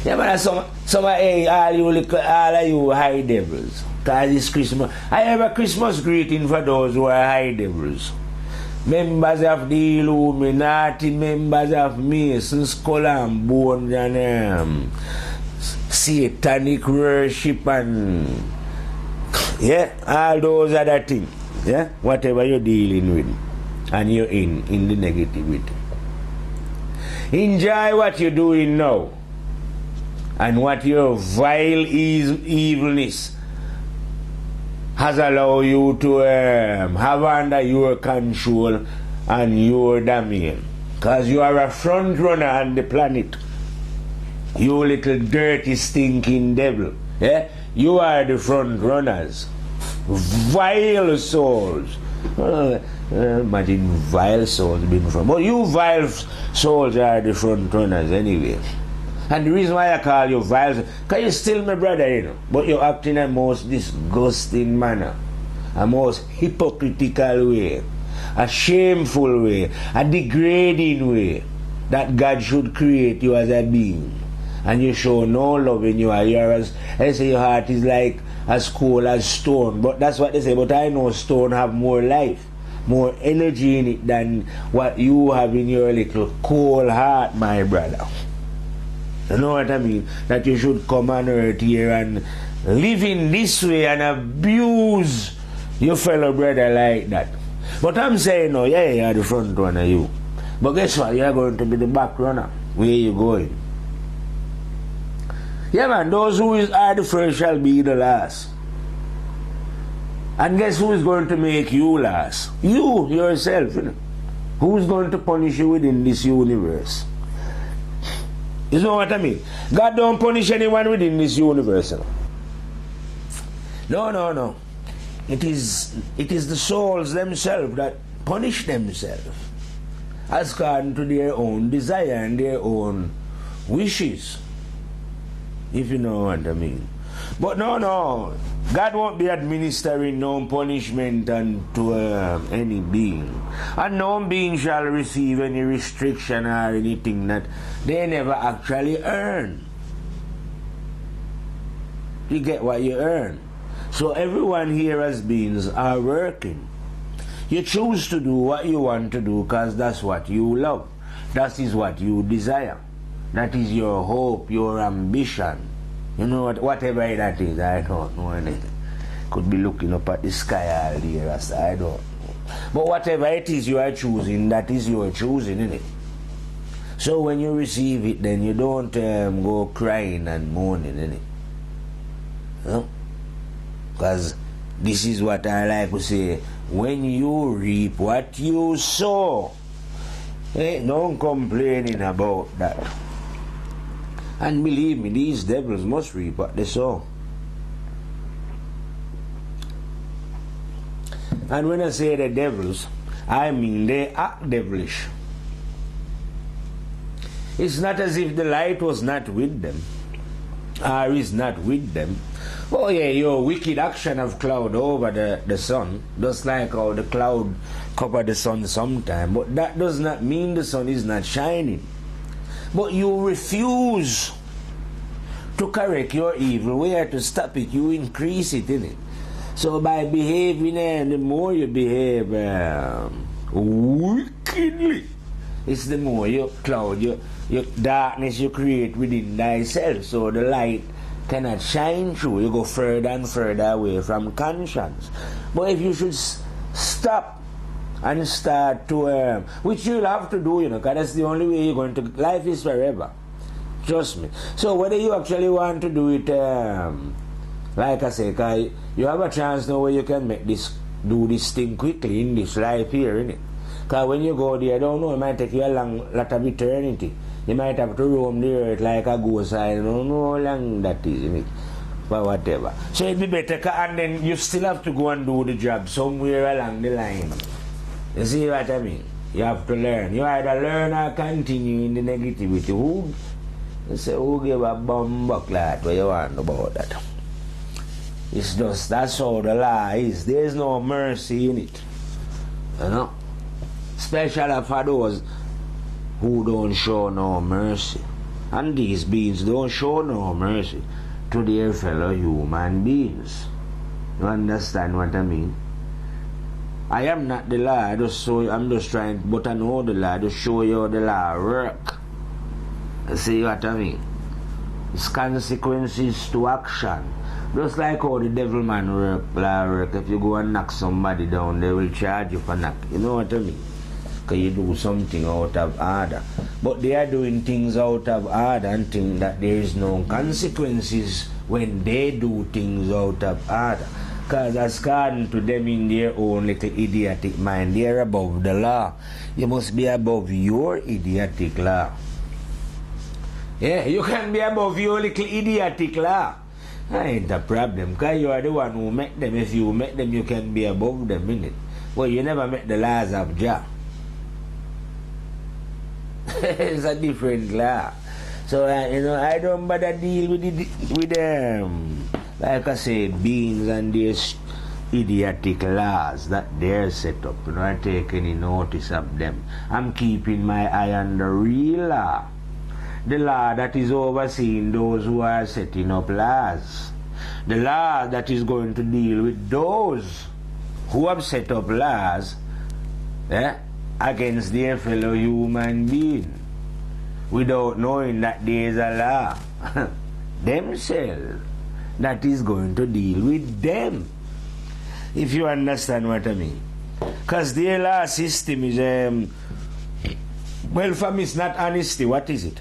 Yeah, but some all you high devils. Because it's Christmas. I have a Christmas greeting for those who are high devils. Members of the Illuminati, members of Masons, Skull and Bones, and satanic worship, and all those other things. Yeah, whatever you're dealing with, and you're in the negativity. Enjoy what you're doing now, and what your vile evilness has allowed you to have under your control and your domain. Because you are a front runner on the planet. You little dirty stinking devil. Yeah? You are the front runners. Vile souls. Imagine vile souls being front. But you vile souls are the front runners anyway. And the reason why I call you vile, because you're still my brother, you know. But you act in a most disgusting manner. A most hypocritical way. A shameful way. A degrading way. That God should create you as a being. And you show no love in you. They say your heart is like as cold as stone. But that's what they say. But I know stone have more life, more energy in it than what you have in your little cold heart, my brother. You know what I mean? That you should come on earth here and live in this way and abuse your fellow brother like that. But I'm saying, no, yeah, you're the front runner, you. But guess what? You're going to be the back runner. Where you going? Yeah, man, those who are the first shall be the last. And guess who is going to make you last? You, yourself. You know? Who's going to punish you within this universe? You know what I mean? God don't punish anyone within this universe. No. It is the souls themselves that punish themselves according to their own desire and their own wishes. If you know what I mean. But no. God won't be administering no punishment unto any being. And no being shall receive any restriction or anything that they never actually earn. You get what you earn. So everyone here as beings are working. You choose to do what you want to do because that's what you love. That is what you desire. That is your hope, your ambition. You know what, whatever that is, I don't know anything. Could be looking up at the sky all day, I don't know. But whatever it is you are choosing, that is your choosing, isn't it? So when you receive it, then you don't go crying and moaning, isn't it? No? Because this is what I like to say. When you reap what you sow, don't complaining about that. And believe me, these devils must reap what they sow. And when I say the devils, I mean they act devilish. It's not as if the light was not with them, or is not with them. Oh yeah, your wicked action of cloud over the sun, just like how the cloud cover the sun sometime, but that does not mean the sun is not shining. But you refuse to correct your evil way or to stop it, you increase it, innit? So by behaving, the more you behave wickedly, it's the more you cloud, your darkness you create within thyself. So the light cannot shine through. You go further and further away from conscience. But if you should stop and start to, which you'll have to do, because that's the only way you're going to, life is forever. Trust me. So whether you actually want to do it, like I say, cause you have a chance now where you can do this thing quickly in this life here, innit? Because when you go there, I don't know, it might take you a lot of eternity. You might have to roam the earth like a ghost. I don't know how long that is, innit? But whatever. So it'd be better, and then you still have to go and do the job somewhere along the line. You see what I mean? You have to learn. You either learn or continue in the negativity. You say, who give a bum buckler? What you want about that? It's just, that's how the law is. There's no mercy in it. You know? Especially for those who don't show no mercy. And these beings don't show no mercy to their fellow human beings. You understand what I mean? I am not the law, I'm just trying, but I know the law to show you how the law work. See what I mean? It's consequences to action. Just like how the devil man work. If you go and knock somebody down, they will charge you for knock. You know what I mean? Because you do something out of order. But they are doing things out of order and think that there is no consequences when they do things out of order. Because according to them in their own little idiotic mind, they are above the law. You must be above your idiotic law. Yeah, you can be above your little idiotic law. That ain't a problem, because you are the one who met them. If you met them, you can be above them, innit? Well, you never met the laws of Jah. It's a different law. So, I don't bother deal with them. Like I say, beings and their idiotic laws that they're set up. I take any notice of them. I'm keeping my eye on the real law. The law that is overseeing those who are setting up laws. The law that is going to deal with those who have set up laws against their fellow human being without knowing that there is a law themselves that is going to deal with them. If you understand what I mean. Because their law system is, well, for me it's not honesty. What is it?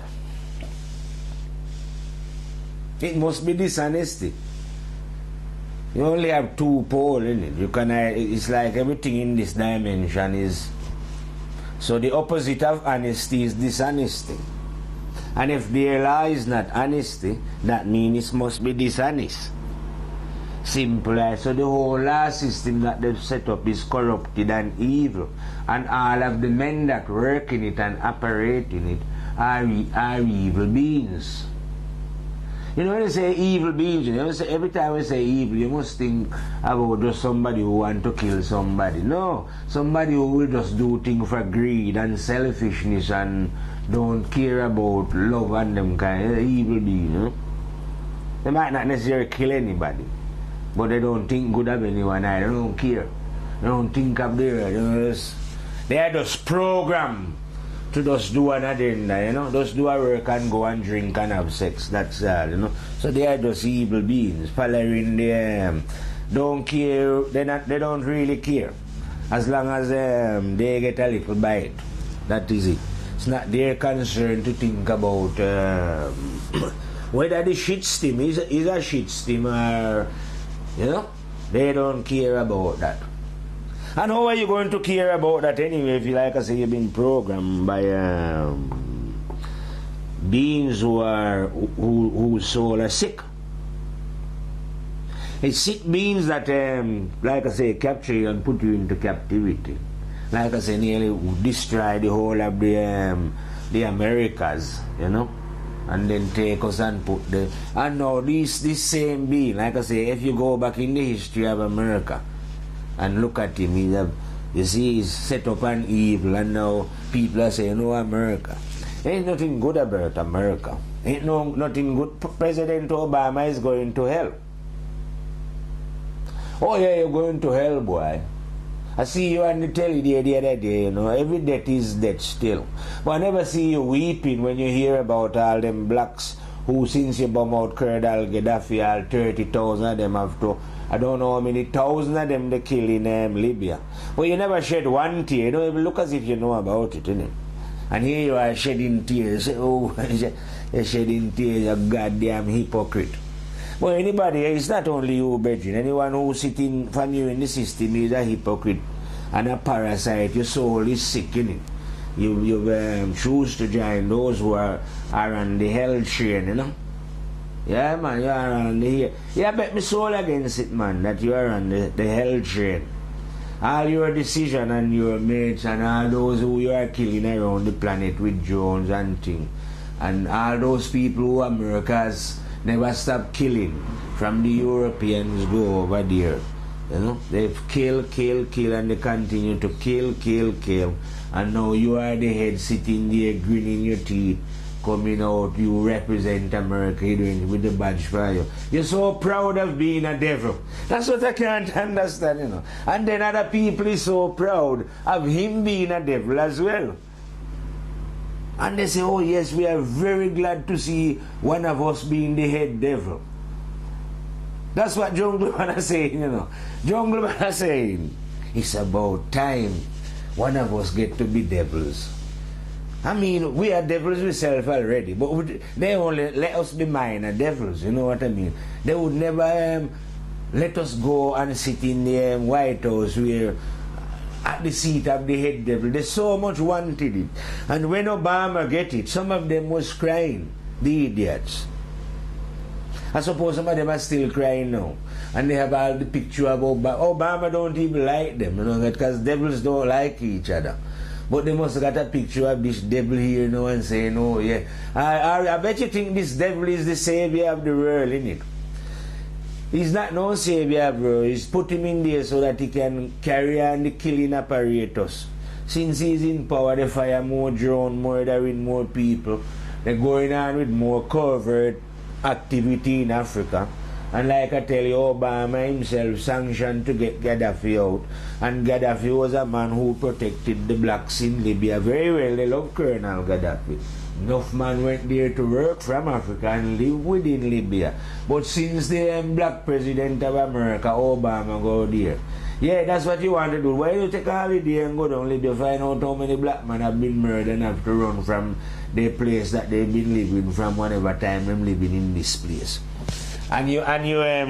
It must be dishonesty. You only have two poles in it. It's like everything in this dimension is. So the opposite of honesty is dishonesty. And if their law is not honesty, that means it must be dishonest. Simple as. So the whole law system that they've set up is corrupted and evil. And all of the men that work in it and operate in it are evil beings. When you say evil beings, every time we say evil, you must think about just somebody who wants to kill somebody. No, somebody who will just do things for greed and selfishness and don't care about love and them kind of evil beings. They might not necessarily kill anybody, but they don't think good of anyone either. They don't care. They don't think of they are just programmed to just do an agenda, just do a work and go and drink and have sex. That's all, So they are just evil beings, following them. Don't care. They don't really care. As long as they get a little bite, that is it. It's not their concern to think about whether the shit steam is a shit steam or, they don't care about that. And how are you going to care about that anyway if, like I say, you've been programmed by beings whose soul are sick? It's sick beings that, like I say, capture you and put you into captivity. Like I say, nearly destroy the whole of the Americas, you know, and then take us and put the... And now this same being, like I say, if you go back in the history of America and look at him, you see he's set up an evil, and now people are saying, no, America. Ain't nothing good about America. Ain't nothing good. President Obama is going to hell. Oh yeah, you're going to hell, boy. I see you on the telly the other day, you know, every death is death still. But I never see you weeping when you hear about all them blacks who, since you bomb out Colonel Gaddafi, all 30,000 of them have to, I don't know how many thousand of them they kill in Libya. But you never shed one tear. You don't even look as if you know about it, innit? And here you are shedding tears. Oh, you're shedding tears, you goddamn hypocrite. But anybody, it's not only you, Bridget. Anyone who's sitting from you in the system is a hypocrite and a parasite. Your soul is sick, innit? You choose to join those who are on the hell train, you know? Yeah, man, you are on the... Yeah, bet me soul against it, man, that you are on the hell train. All your decision and your mates and all those who you are killing around the planet with drones and things, and all those people who America's never stop killing, from the Europeans go over there, you know, they've killed, and they continue to kill, and now you are the head sitting there grinning your teeth, coming out, you represent America, you're doing it with the badge for you. You're so proud of being a devil. That's what I can't understand, you know. And then other people is so proud of him being a devil as well. And they say, oh yes, we are very glad to see one of us being the head devil. That's what Jungle Man is saying, you know. Jungle Man is saying, it's about time one of us get to be devils. I mean, we are devils ourselves already, but they only let us be minor devils, you know what I mean? They would never let us go and sit in the White House where at the seat of the head devil. They so much wanted it. And when Obama get it, some of them was crying, the idiots. I suppose some of them are still crying now. And they have all the picture of Obama. Obama don't even like them, you know, because devils don't like each other. But they must have got a picture of this devil here, you know, and saying, oh yeah. I bet you think this devil is the savior of the world, innit? He's not no savior, bro. He's put him in there so that he can carry on the killing apparatus. Since he's in power, they fire more drone, murdering more people. They're going on with more covert activity in Africa. And like I tell you, Obama himself sanctioned to get Gaddafi out. And Gaddafi was a man who protected the blacks in Libya very well. They love Colonel Gaddafi. Enough man went there to work from Africa and live within Libya. But since the black president of America, Obama, go there. Yeah, that's what you want to do. Why don't you take a holiday and go down Libya, find out how many black men have been murdered and have to run from the place that they've been living from whenever time them living in this place. And you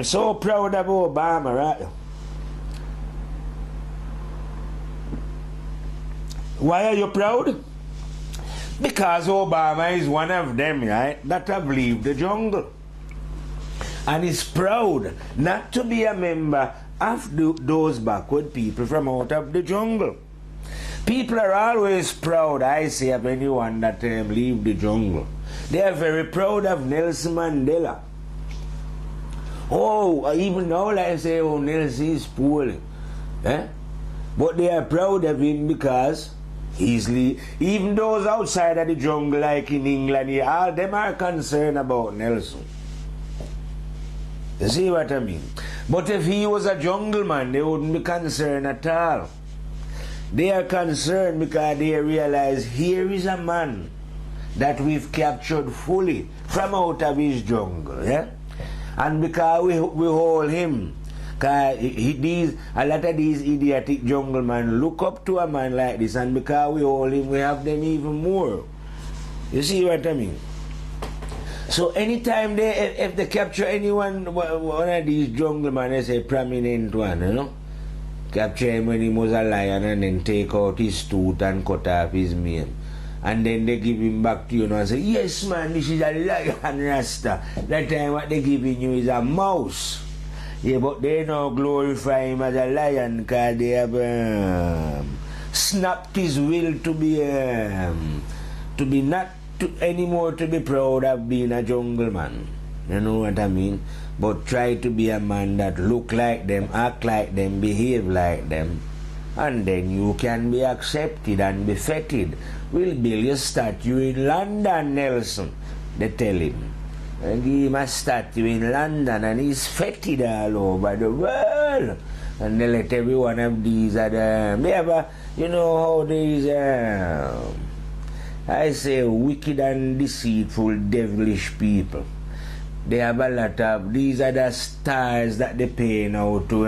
so proud of Obama, right? Why are you proud? Because Obama is one of them, right, that have lived the jungle. And is proud not to be a member of those backward people from out of the jungle. People are always proud, I say, of anyone that leave the jungle. They are very proud of Nelson Mandela. Oh, even now, like I say, oh, Nelson is poor. Eh? But they are proud of him because even those outside of the jungle, like in England, all them are concerned about Nelson. You see what I mean? But if he was a jungle man, they wouldn't be concerned at all. They are concerned because they realize here is a man that we've captured fully from out of his jungle. Yeah? And because we hold him, because a lot of these idiotic jungle men look up to a man like this, and because we hold him, we have them even more. You see what I mean? So anytime if they capture anyone, one of these jungle men, they say prominent one, you know, capture him when he was a lion and then take out his tooth and cut off his mane. And then they give him back to you and say, yes man, this is a lion Rasta. That time what they giving you is a mouse. Yeah, but they now glorify him as a lion because they have snapped his will to be not to anymore to be proud of being a jungle man. You know what I mean? But try to be a man that look like them, act like them, behave like them, and then you can be accepted and be feted. We'll build a statue in London, Nelson, they tell him. And give him a statue in London, and he's feted all over the world. And they let every one of these other, they have a, you know how these, I say, wicked and deceitful, devilish people. They have a lot of, these are the stars that they pay now to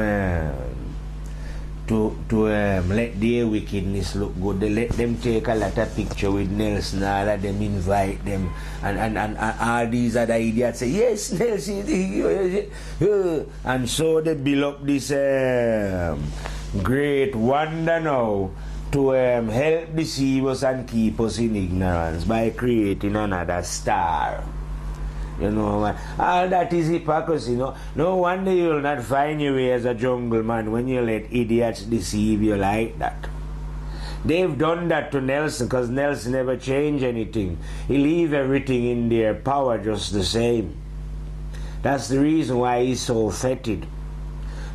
let their wickedness look good. They let them take a lot of picture with Nelson, all of them invite them, and all these other idiots say, yes, Nelson, and so they build up this great wonder now to help deceive us and keep us in ignorance by creating another star. You know, all that is hypocrisy. No wonder you will not find your way as a jungle man when you let idiots deceive you like that. They've done that to Nelson because Nelson never changed anything. He leave everything in their power just the same. That's the reason why he's so fetid.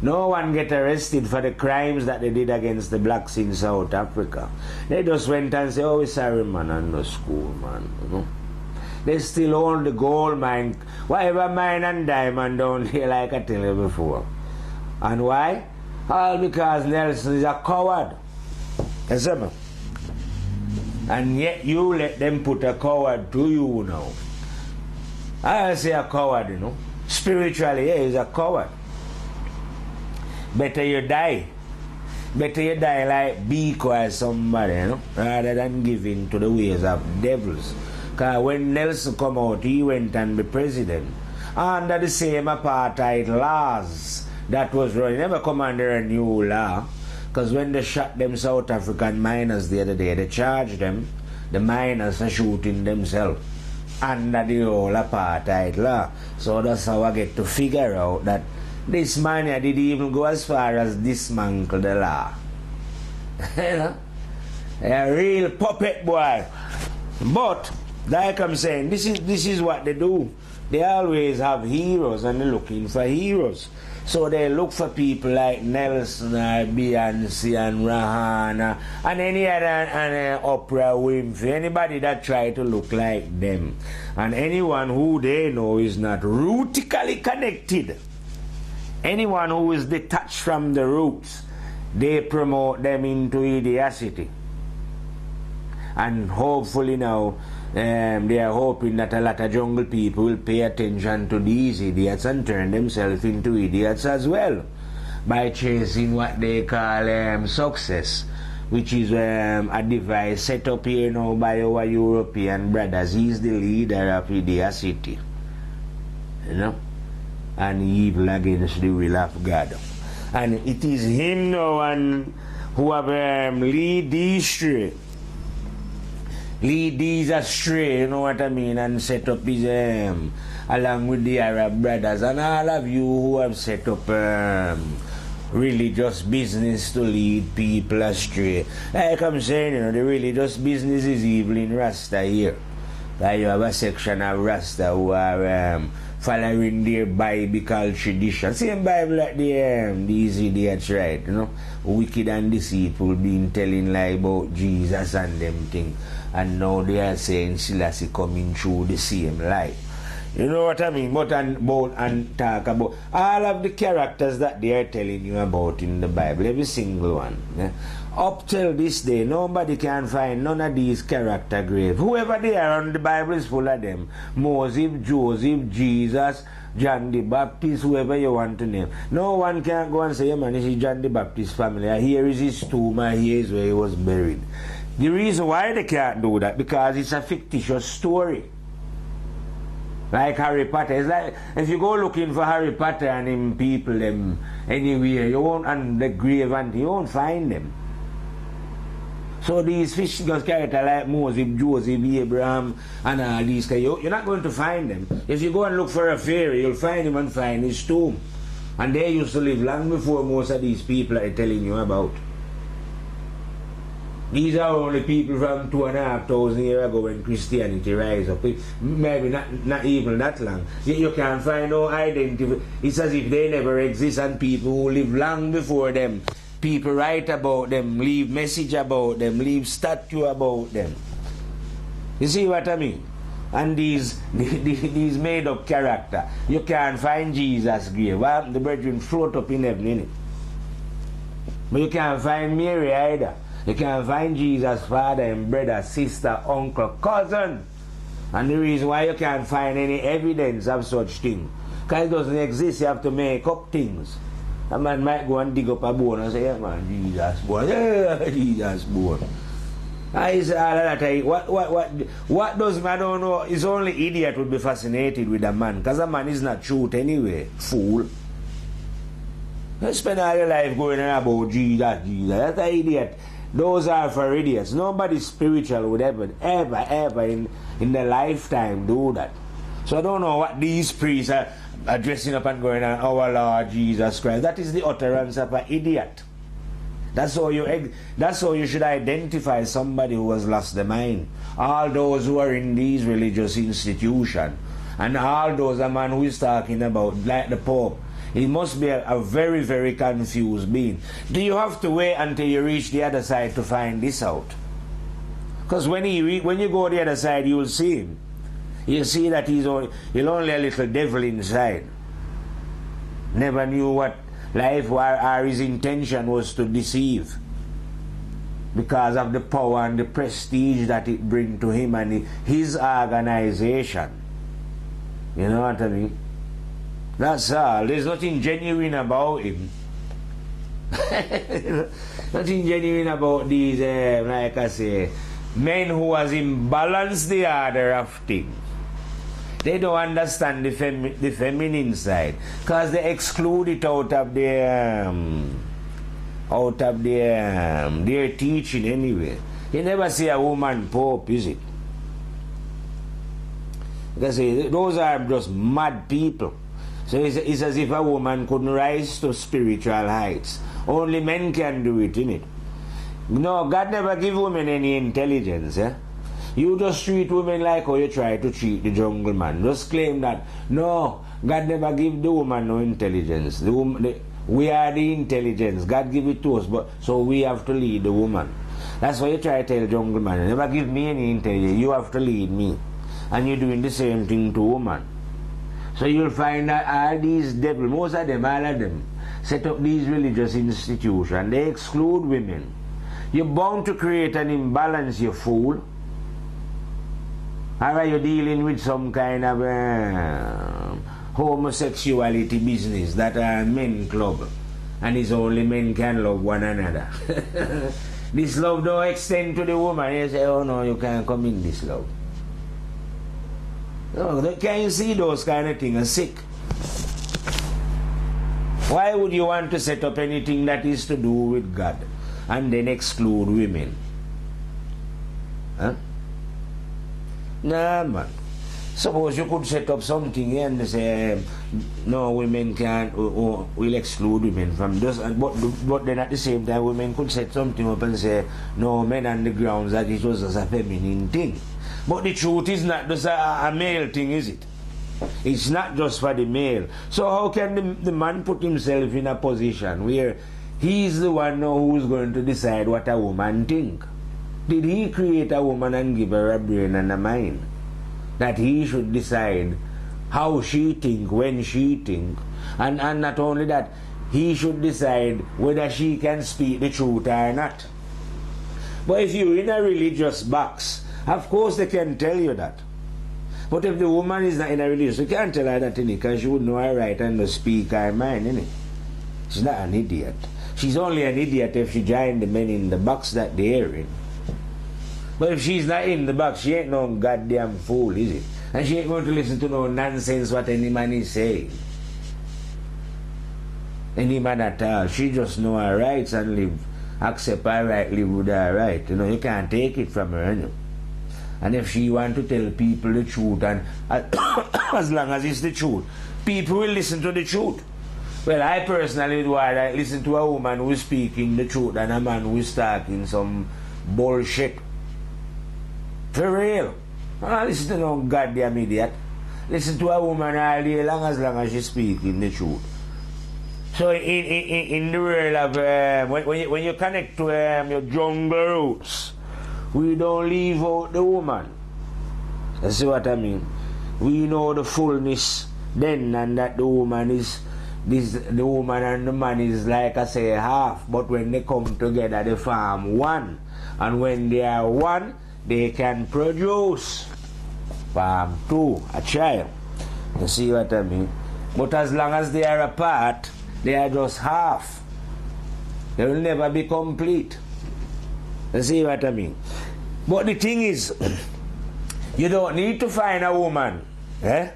No one get arrested for the crimes that they did against the blacks in South Africa. They just went and said, oh, we're sorry, man, and no school, man, you know. They still own the gold mine, whatever mine and diamond down here, like I tell you before. And why? All because Nelson is a coward. You see me? And yet you let them put a coward to you now. I say a coward, you know. Spiritually, yeah, he's a coward. Better you die. Better you die like Biko or somebody, you know, rather than give in to the ways of devils. Because when Nelson come out, he went and be president under the same apartheid laws that was running. Never come under a new law. Because when they shot them South African miners the other day, they charged them, the miners are shooting themselves under the whole apartheid law. So that's how I get to figure out that this man here didn't even go as far as dismantle the law. You know? A real puppet boy. But like I'm saying, this is what they do. They always have heroes and they're looking for heroes. So they look for people like Nelson or Beyonce and Rihanna and any other and Oprah Winfrey, anybody that try to look like them. And anyone who they know is not rootically connected. Anyone who is detached from the roots, they promote them into idiocy. And hopefully now, they are hoping that a lot of jungle people will pay attention to these idiots and turn themselves into idiots as well by chasing what they call success, which is a device set up here now by our European brothers. He's the leader of idiocy, you know, and evil against the will of God. And it is him now and who have lead these astray, you know what I mean, and set up his, along with the Arab brothers, and all of you who have set up religious business to lead people astray. Like I'm saying, you know, the religious business is evil in Rasta here. Like you have a section of Rasta who are following their biblical tradition. Same Bible like these idiots, right, you know, wicked and deceitful, being telling lie about Jesus and them things. And now they are saying Selassie coming through the same life. You know what I mean? But and talk about all of the characters that they are telling you about in the Bible, every single one. Yeah? Up till this day, nobody can find none of these character graves. Whoever they are on the Bible is full of them. Moses, Joseph, Jesus, John the Baptist, whoever you want to name. No one can go and say, yeah, man, this is John the Baptist family. Here is his tomb, and here is where he was buried. The reason why they can't do that, because it's a fictitious story. Like Harry Potter. It's like, if you go looking for Harry Potter and him people them anywhere, you won't, and the grave, and you won't find them. So these fictional characters like Moses, Joseph, Abraham, and all these, you're not going to find them. If you go and look for a fairy, you'll find him and find his tomb. And they used to live long before most of these people are telling you about. These are only people from 2,500 years ago when Christianity rise up. Maybe not even that long. You can't find no identity. It's as if they never exist, and people who live long before them, people write about them, leave message about them, leave statue about them. You see what I mean? And these made up character. You can't find Jesus' grave. Well, the brethren float up in heaven, innit? But you can't find Mary either. You can't find Jesus' father and brother, sister, uncle, cousin. And the reason why you can't find any evidence of such thing, because it doesn't exist, you have to make up things. A man might go and dig up a bone and say, yeah man, Jesus born. Yeah, Jesus born. I say all of that. What does man don't know? It's only idiot would be fascinated with a man, because a man is not truth anyway. Fool. You spend all your life going on about Jesus. That's an idiot. Those are for idiots. Nobody spiritual would ever in their lifetime do that. So I don't know what these priests are dressing up and going on, our Lord Jesus Christ. That is the utterance of an idiot. That's how you should identify somebody who has lost their mind. All those who are in these religious institutions, and all those a man who is talking about, like the Pope, he must be a very, very confused being. Do you have to wait until you reach the other side to find this out? Because when you go the other side, you will see him. You'll see that he's only a little devil inside. Never knew what life or his intention was to deceive, because of the power and the prestige that it brings to him and his organization. You know what I mean? That's all. There's nothing genuine about him. Nothing genuine about these, like I say, men who has imbalanced the order of things. They don't understand the feminine side, because they exclude it out of their teaching anyway. You never see a woman pope, is it? Because those are just mad people. So it's as if a woman couldn't rise to spiritual heights. Only men can do it, innit? No, God never give women any intelligence, eh? You just treat women like how you try to treat the jungle man. Just claim that. No, God never give the woman no intelligence. We are the intelligence. God give it to us, but so we have to lead the woman. That's why you try to tell jungle man, you never give me any intelligence. You have to lead me. And you're doing the same thing to woman. So you'll find that all these devils, most of them, all of them, set up these religious institutions. They exclude women. You're bound to create an imbalance, you fool. Or are you dealing with some kind of homosexuality business that are men club, and it's only men can love one another? This love don't extend to the woman. You say, oh no, you can't come in this love. No, can you see those kind of things are sick? Why would you want to set up anything that is to do with God and then exclude women? Huh? Nah, man. Suppose you could set up something here and say, no, women can't, we'll exclude women from this. But then at the same time, women could set something up and say, no, men on the grounds that it was just a feminine thing. But the truth is not just a male thing, is it? It's not just for the male. So how can the man put himself in a position where he's the one now who's going to decide what a woman think? Did he create a woman and give her a brain and a mind? That he should decide how she think, when she think. And not only that, he should decide whether she can speak the truth or not. But if you're in a religious box, of course they can tell you that. But if the woman is not in a religious, you can't tell her that, because she would know her right and to speak her mind, innit? She's not an idiot. She's only an idiot if she joined the men in the box that they're in. But if she's not in the box, she ain't no goddamn fool, is it? And she ain't going to listen to no nonsense what any man is saying. Any man at all. She just know her rights and live, accept her right, live with her right. You know, you can't take it from her, you know. And if she want to tell people the truth, and as long as it's the truth, people will listen to the truth. Well, I personally would rather listen to a woman who is speaking the truth than a man who is talking some bullshit. For real. I listen to no goddamn idiot. Listen to a woman all day long as she's speaking the truth. So in the world of when you connect to your jungle roots, we don't leave out the woman. You see what I mean? We know the fullness then, and that the woman is the woman and the man is like I say half, but when they come together they form one, and when they are one they can produce form two, a child. You see what I mean? But as long as they are apart, they are just half. They will never be complete. You see what I mean? But the thing is, you don't need to find a woman to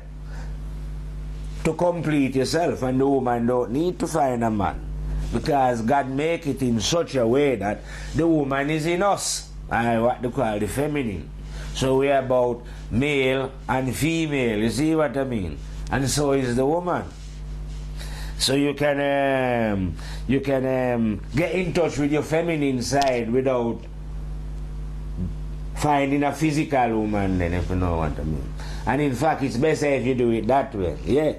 complete yourself, and the woman don't need to find a man, because God make it in such a way that the woman is in us, and what they call the feminine. So we are about male and female, you see what I mean? And so is the woman. So you can get in touch with your feminine side without finding a physical woman, then, if you know what I mean. And in fact, it's better if you do it that way. Yeah.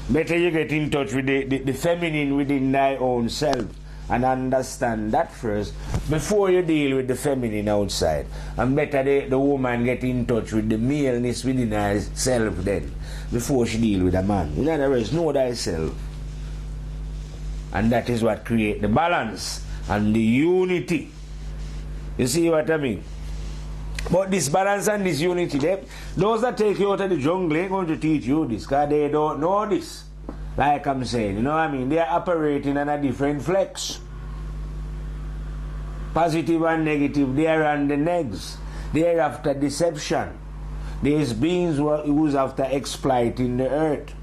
Better you get in touch with the feminine within thy own self and understand that first before you deal with the feminine outside. And better the woman get in touch with the maleness within herself then before she deal with a man. In other words, know thyself. And that is what create the balance and the unity. You see what I mean? But this balance and this unity, those that take you out of the jungle ain't going to teach you this, because they don't know this. Like I'm saying, you know what I mean? They are operating on a different flex. Positive and negative, they are on the negs. They are after deception. There's beings who's after exploiting the earth.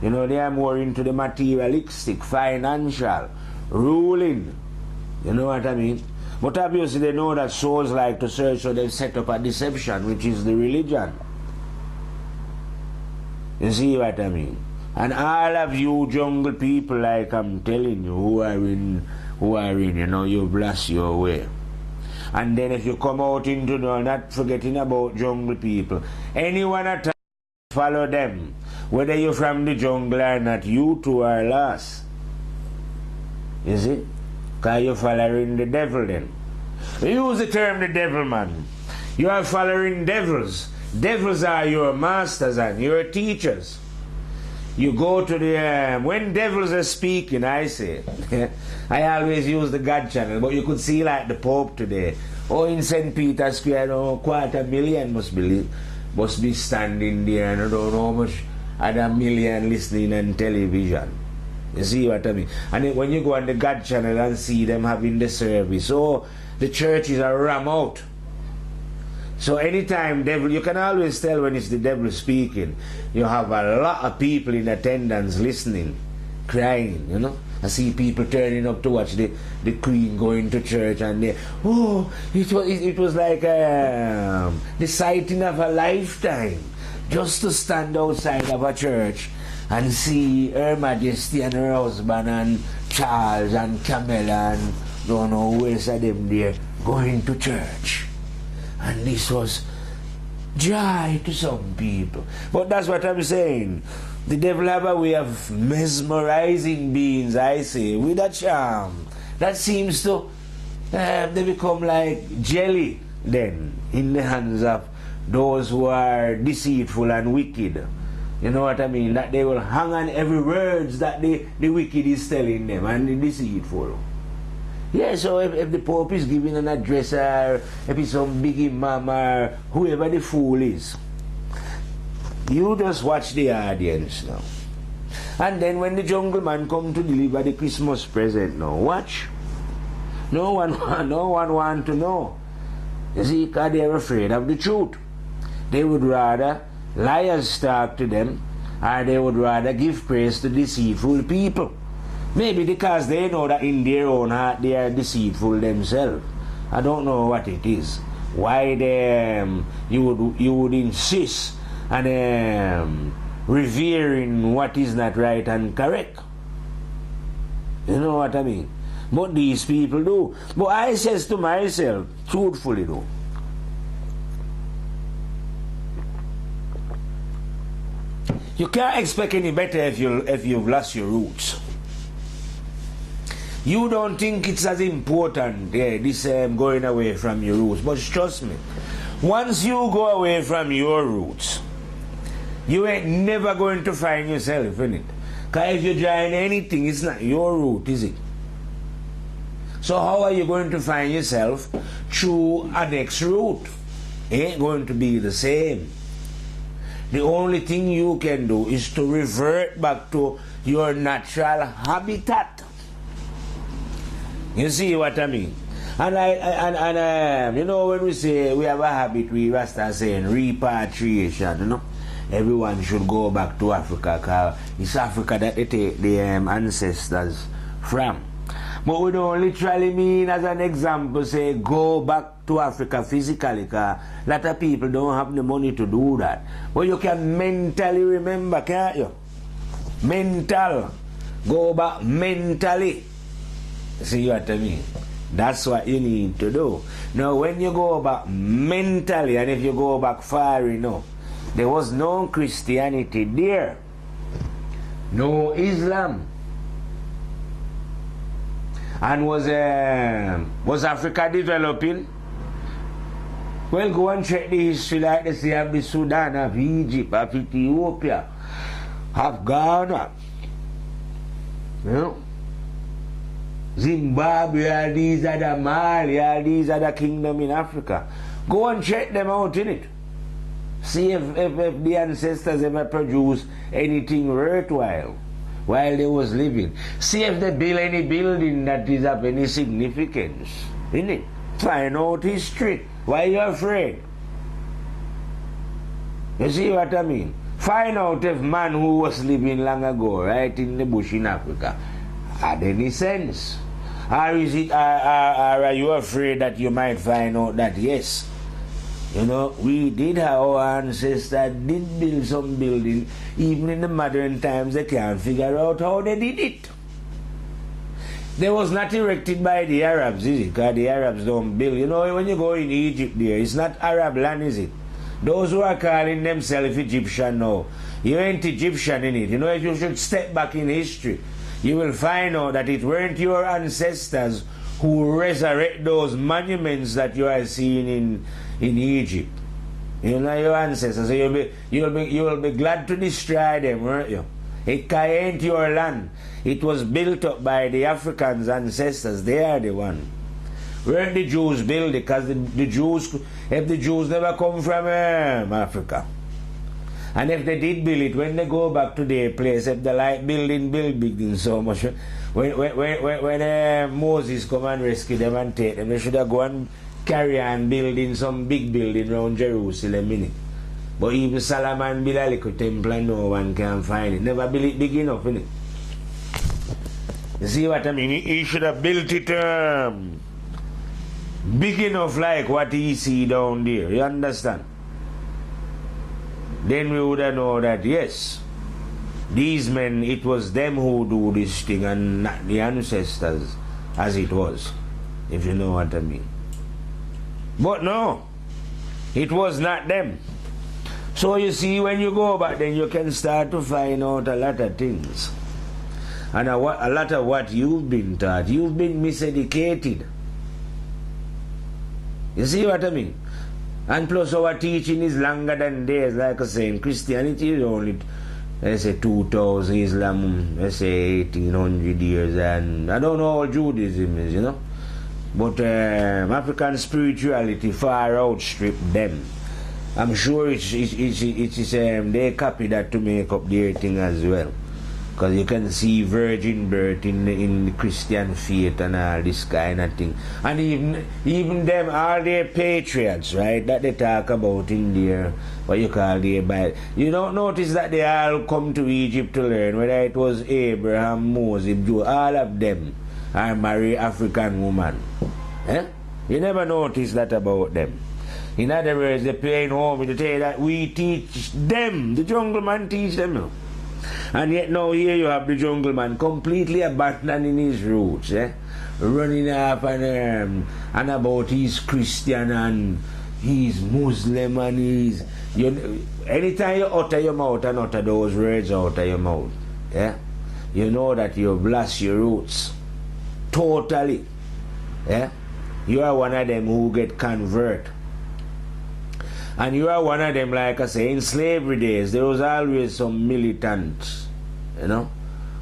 You know, they are more into the materialistic, financial, ruling. You know what I mean? But obviously they know that souls like to search, so they set up a deception, which is the religion. You see what I mean? And all of you jungle people, like I'm telling you, who are in, you know, you blast your way. And then if you come out into, not forgetting about jungle people, anyone at all, follow them. Whether you're from the jungle or not, you too are lost. You see? Because you're following the devil then. We use the term the devil, man. You are following devils. Devils are your masters and your teachers. You go to the... when devils are speaking, I say... I always use the God channel, but you could see like the Pope today. Oh, in St. Peter's Square, 250,000 must be standing there, and I don't know how much other million listening on television. You see what I mean? And then when you go on the God channel and see them having the service, the churches are ram out. So anytime devil, you can always tell when it's the devil speaking. You have a lot of people in attendance listening, crying, you know. I see people turning up to watch the Queen going to church, and they, it was like the sighting of a lifetime, just to stand outside of a church and see Her Majesty and her husband and Charles and Camilla and don't know who else of them there going to church. And this was joy to some people. But that's what I'm saying. The devil have a way of mesmerizing beings, I say, with a charm that seems to they become like jelly then in the hands of those who are deceitful and wicked. You know what I mean? That they will hang on every words that the wicked is telling them, and the deceitful. Yeah, so if the Pope is giving an address, or if it's some big imam or whoever the fool is, you just watch the audience now. And then when the jungle man come to deliver the Christmas present now, watch. No one want to know. You see, because they're afraid of the truth. They would rather liars talk to them, or they would rather give praise to deceitful people. Maybe because they know that in their own heart they are deceitful themselves. I don't know what it is. Why you would insist on revering what is not right and correct. You know what I mean? But these people do. But I says to myself, truthfully though, you can't expect any better if you've lost your roots. You don't think it's as important, this going away from your roots. But trust me, once you go away from your roots, you ain't never going to find yourself in it. Because if you join anything, it's not your root, is it? So how are you going to find yourself through a next route? It ain't going to be the same. The only thing you can do is to revert back to your natural habitat. You see what I mean? And you know, when we say we have a habit, we start saying repatriation, you know. Everyone should go back to Africa because it's Africa that they take the ancestors from. But we don't literally mean, as an example, say go back to Africa physically, because a lot of people don't have the money to do that. But you can mentally remember, can't you? Mental. Go back mentally. See what I mean? That's what you need to do. Now, when you go back mentally, and if you go back far enough, there was no Christianity there. No Islam. And was Africa developing? Well, go and check the history, like they say, of the Sudan, of Egypt, of Ethiopia, of Ghana, you know, Zimbabwe, all these other Mali, all these other kingdoms in Africa. Go and check them out, innit? See if the ancestors ever produced anything worthwhile while they was living. See if they build any building that is of any significance, innit? Find out history. Why are you afraid? You see what I mean? Find out if man who was living long ago, right in the bush in Africa, had any sense. Or is it, are you afraid that you might find out that yes, you know, we did have our ancestors did build some building, even in the modern times they can't figure out how they did it. They was not erected by the Arabs, is it? Because the Arabs don't build. You know, when you go in Egypt there, it's not Arab land, is it? Those who are calling themselves Egyptian now, you ain't Egyptian in it. You know, if you should step back in history, you will find out that it weren't your ancestors who resurrect those monuments that you are seeing in Egypt. You know, your ancestors. So you will be glad to destroy them, weren't you? It ain't your land. It was built up by the Africans' ancestors. They are the one. Weren't the Jews built it? Because the Jews, if the Jews never come from Africa, and if they did build it, when they go back to their place, if they like building so much, when Moses come and rescue them and take them, they should have go and carry on building some big building around Jerusalem, innit? But even Solomon built a little temple and no one can find it. Never built it big enough, innit? You see what I mean? He should have built it big enough like what he see down there. You understand? Then we would have known that, yes, these men, it was them who do this thing and not the ancestors as it was, if you know what I mean. But no, it was not them. So you see, when you go back, then you can start to find out a lot of things. And a lot of what you've been taught, you've been miseducated. You see what I mean? And plus our teaching is longer than theirs. Like I say, in Christianity is only, let's say, 2,000, Islam, let's say 1,800 years, and I don't know how Judaism is, you know. But African spirituality far outstripped them. I'm sure it's they copy that to make up their thing as well. Because you can see virgin birth in the Christian faith and all this kind of thing. And even them, all their patriots, right, that they talk about in their, what you call their Bible. You don't notice that they all come to Egypt to learn, whether it was Abraham, Moses, Joe, all of them are married African women. Eh? You never notice that about them. In other words, they're playing home to tell you that we teach them, the jungle man teach them. And yet now here you have the jungle man completely abandoning his roots, running up and about he's Christian and he's Muslim and he's... anytime you utter your mouth and utter those words out of your mouth, you know that you've lost your roots. Totally. You are one of them who get convert. And you are one of them, like I say, in slavery days, there was always some militants,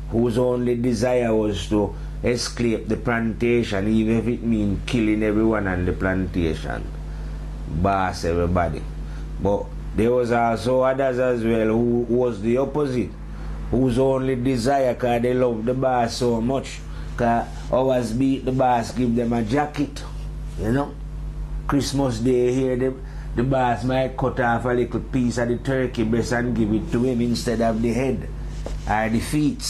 whose only desire was to escape the plantation, even if it means killing everyone on the plantation. Boss everybody. But there was also others as well who was the opposite, whose only desire, because they love the boss so much, because always beat the boss, give them a jacket, Christmas Day here, the boss might cut off a little piece of the turkey breast and give it to him instead of the head or the feet,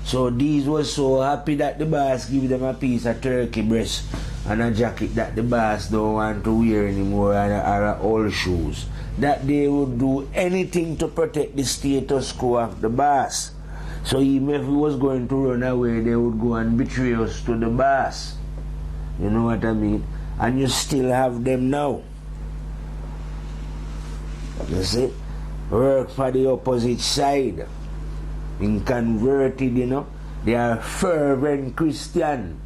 So these was so happy that the boss give them a piece of turkey breast and a jacket that the boss don't want to wear anymore, or old shoes, that they would do anything to protect the status quo of the boss. So even if he was going to run away, they would go and betray us to the boss. You know what I mean? And you still have them now. You see? Work for the opposite side. Being converted, They are fervent Christian.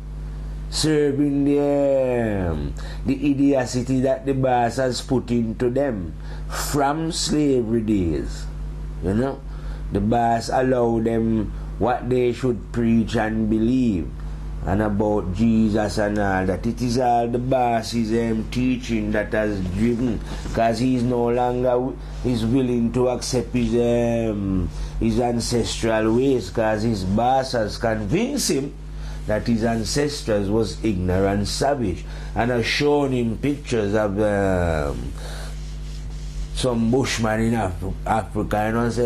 Serving the idiocy that the boss has put into them from slavery days. The boss allowed them what they should preach and believe, and about Jesus and all that. It is all the boss's teaching that has driven, because he's no longer is willing to accept his ancestral ways, because his boss has convinced him that his ancestors was ignorant, savage, and has shown him pictures of some bushman in Africa, and say,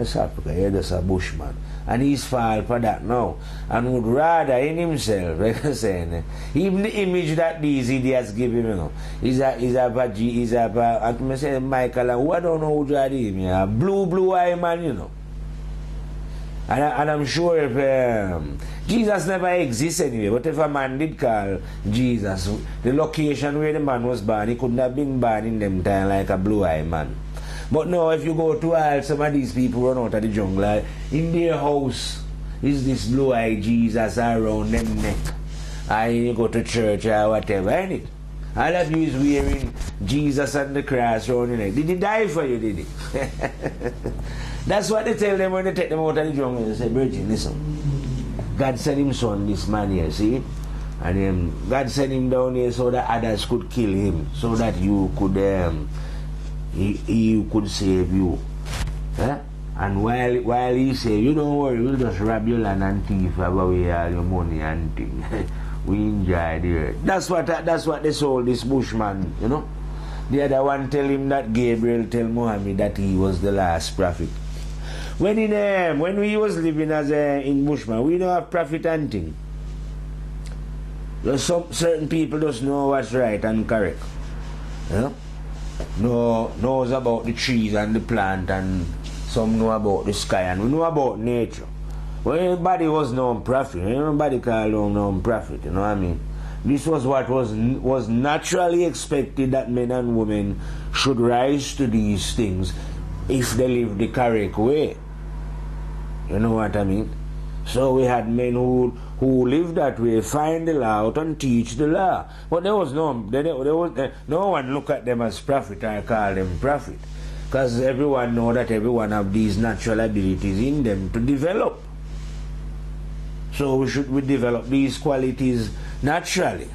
it's Africa, that's a bushman. And he's fall for that now, and would rather in himself, like I'm saying, even the image that these idiots give him, is a Michael, and who I don't know who to him, a blue eye man, And I'm sure if Jesus never exists anyway, but if a man did call Jesus, the location where the man was born, he couldn't have been born in them time like a blue-eye man. But now if you go to all, some of these people run out of the jungle, in their house is this blue-eye Jesus around them neck. And you go to church or whatever, ain't it? All of you is wearing Jesus and the cross around your neck. Did he die for you, did he? That's what they tell them when they take them out of the jungle. They say, Virgin, listen, God sent him son, this man here, see? And God sent him down here so that others could kill him, so that you could, he could save you. And while he say, you don't worry, we'll just rob your land and thief away all your money and things. We enjoy the earth. That's what they sold this bushman, The other one tell him that Gabriel tell Muhammad that he was the last prophet. When we was living as in Bushman, we don't have prophet hunting. There's certain people just know what's right and correct. Knows about the trees and the plant, and some know about the sky, and we know about nature. Well, everybody was known prophet. Everybody called him known prophet. You know what I mean? This was what was naturally expected, that men and women should rise to these things if they live the correct way. You know what I mean? So we had men who lived that way, find the law out and teach the law. But there was no one look at them as prophet or call them prophet, because everyone know that everyone have these natural abilities in them to develop. So we develop these qualities naturally.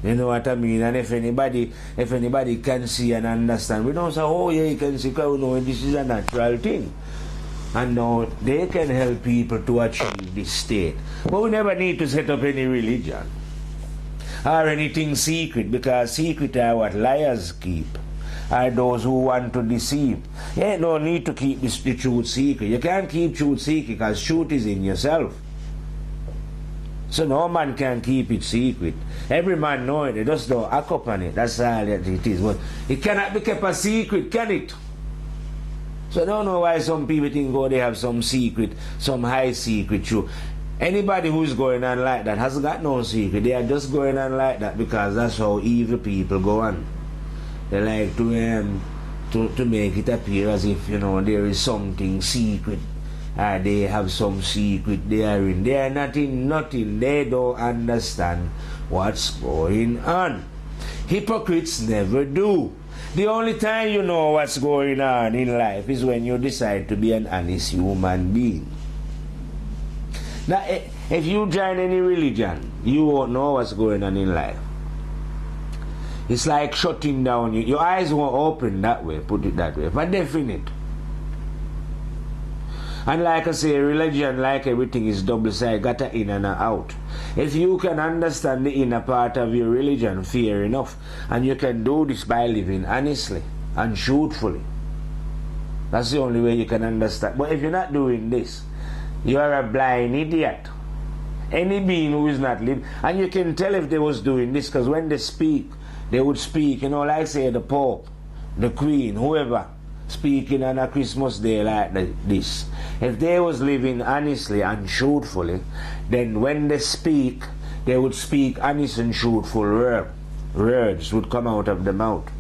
You know what I mean? And if anybody can see and understand, we don't say, oh yeah, you can see, because we know this is a natural thing. And now they can help people to achieve this state. But we never need to set up any religion or anything secret, because secret are what liars keep, are those who want to deceive. You ain't no need to keep the truth secret. You can't keep truth secret, because truth is in yourself. So no man can keep it secret. Every man know it. They just don't act upon it. That's all that it is. But it cannot be kept a secret, can it? So I don't know why some people think, oh, they have some secret, some high secret truth. Anybody who's going on like that has got no secret. They are just going on like that because that's how evil people go on. They like to make it appear as if, you know, there is something secret. They have some secret they are in. They are not in nothing. They don't understand what's going on. Hypocrites never do. The only time you know what's going on in life is when you decide to be an honest human being. Now, if you join any religion, you won't know what's going on in life. It's like shutting down. Your eyes won't open that way, put it that way. But definite. And like I say, religion, like everything, is double-sided, got an in and an out. If you can understand the inner part of your religion, fair enough. And you can do this by living honestly and truthfully. That's the only way you can understand. But if you're not doing this, you are a blind idiot. Any being who is not living, and you can tell if they was doing this, because when they speak, they would speak, you know, like say the Pope, the Queen, whoever, speaking on a Christmas day like this. If they was living honestly and truthfully, then when they speak, they would speak honest and truthful words would come out of the mouth.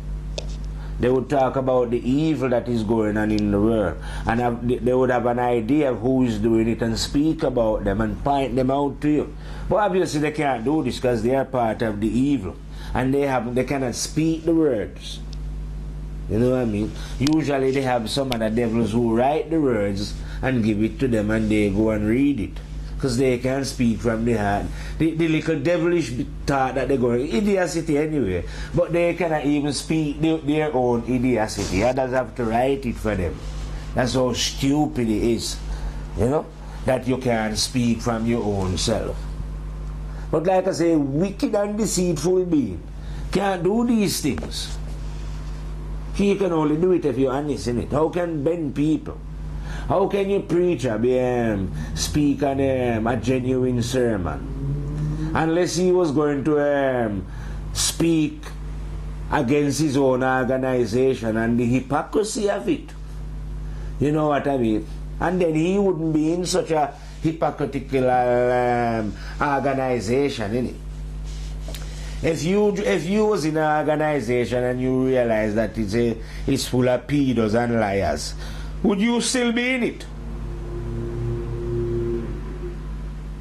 They would talk about the evil that is going on in the world, and they would have an idea of who is doing it and speak about them and point them out to you. But obviously they can't do this because they are part of the evil, and they cannot speak the words. You know what I mean? Usually they have some of the devils who write the words and give it to them, and they go and read it, because they can't speak from the heart. The little devilish thought that they're going, idiocy anyway, but they cannot even speak their own idiocy. Others have to write it for them. That's how stupid it is, you know, that you can't speak from your own self. But like I say, wicked and deceitful being can't do these things. He can only do it if you're honest in it. How can bend people? How can you preach speak on a genuine sermon? Unless he was going to speak against his own organization and the hypocrisy of it. You know what I mean? And then he wouldn't be in such a hypocritical organization, innit? If you was in an organization and you realize that it's full of pedos and liars, would you still be in it?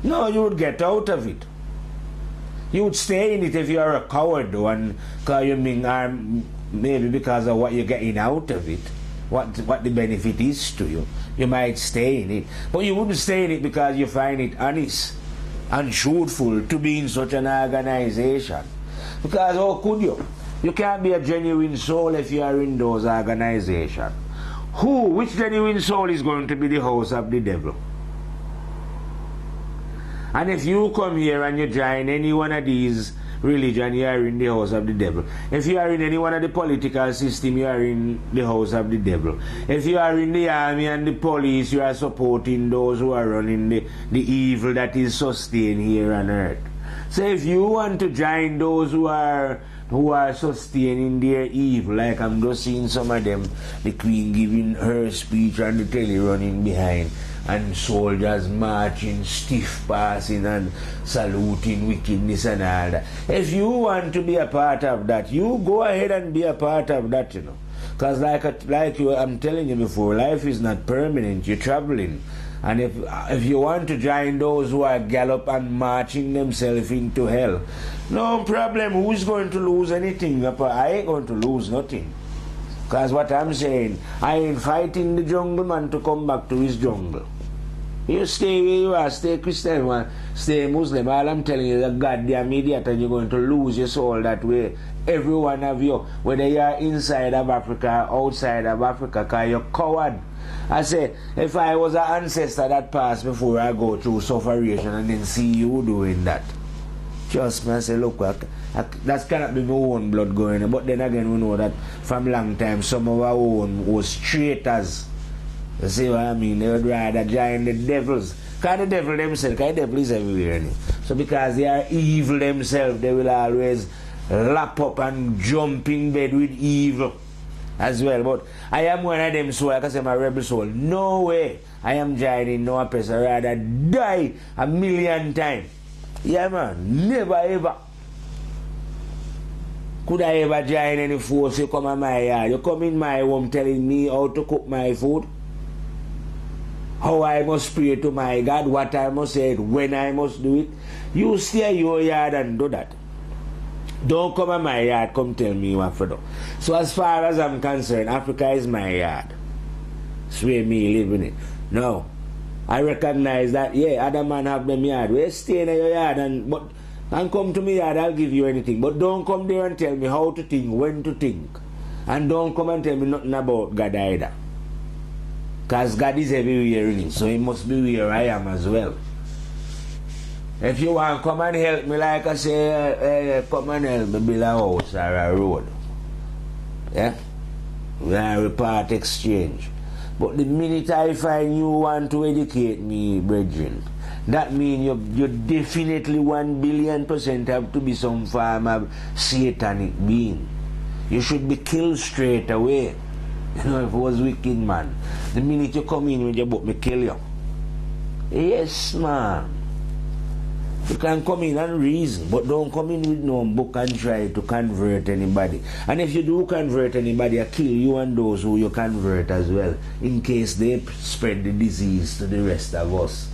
No, you would get out of it. You would stay in it if you are a coward, though, and you mean maybe because of what you're getting out of it, what the benefit is to you. You might stay in it, but you wouldn't stay in it because you find it honest and truthful to be in such an organization. Because how could you? You can't be a genuine soul if you are in those organizations. Which genuine soul is going to be the house of the devil? And if you come here and you join any one of these religions, you are in the house of the devil. If you are in any one of the political system, you are in the house of the devil. If you are in the army and the police, you are supporting those who are running the evil that is sustained here on earth. So if you want to join those who are sustaining their evil, like I'm just seeing some of them, the Queen giving her speech and the telly running behind, and soldiers marching, stiff passing and saluting wickedness and all that. If you want to be a part of that, you go ahead and be a part of that, you know. Because I'm telling you before, life is not permanent, you're traveling. And if you want to join those who are gallop and marching themselves into hell, no problem. Who's going to lose anything? I ain't going to lose nothing. Because what I'm saying, I ain't fighting the jungle man to come back to his jungle. You stay where you are, stay Christian, stay Muslim. All I'm telling you is a goddamn idiot, and you're going to lose your soul that way. Every one of you, whether you are inside of Africa or outside of Africa, because you're coward. I say, if I was an ancestor that passed before I go through sufferation and then see you doing that, trust me, I say, look, that cannot be my own blood going on. But then again, we know that from long time, some of our own was traitors. You see what I mean? They would rather join the devils. Because the devil themselves, because the devil is everywhere. So because they are evil themselves, they will always lap up and jump in bed with evil. as well. But I am one of them soul, like I say, my rebel soul. No way I am joining no oppressor. I'd rather die 1,000,000 times. Yeah, man. Never ever. Could I ever join any force? You come in my yard. You come in my home telling me how to cook my food. How I must pray to my God. What I must say. When I must do it. You stay in your yard and do that. Don't come in my yard, come tell me what to do. So as far as I'm concerned, Africa is my yard. It's where me live in it. Now, I recognize that, yeah, other man have them yard. Well, stay in your yard and come to me yard, I'll give you anything. But don't come there and tell me how to think, when to think. And don't come and tell me nothing about God either. Because God is everywhere in it, so he must be where I am as well. If you want to come and help me, like I say, come and help me build a house or a road. Yeah? We are a part exchange. But the minute I find you want to educate me, brethren, that means you definitely 1,000,000,000% have to be some form of satanic being. You should be killed straight away. You know, if it was wicked man. The minute you come in with your book, me kill you. Yes, man. You can come in and reason, but don't come in with no book and try to convert anybody. And if you do convert anybody, I kill you and those who you convert as well, in case they spread the disease to the rest of us.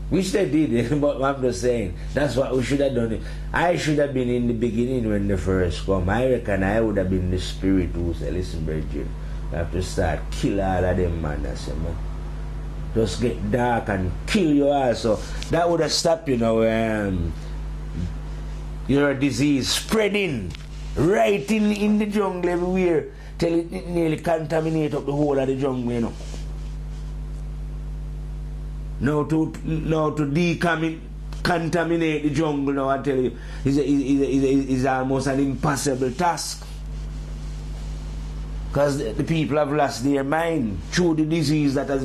Which they did, but I'm just saying, that's what we should have done. I should have been in the beginning when they first come. I reckon I would have been the spirit who said, listen, brethren, you have to start kill all of them, man. I said, man. Just get dark and kill your ass. So that would have stopped, you know, your disease spreading right in the jungle everywhere till it nearly contaminate up the whole of the jungle, you know. Now to contaminate the jungle, now I tell you, is almost an impossible task. Because the people have lost their mind through the disease that has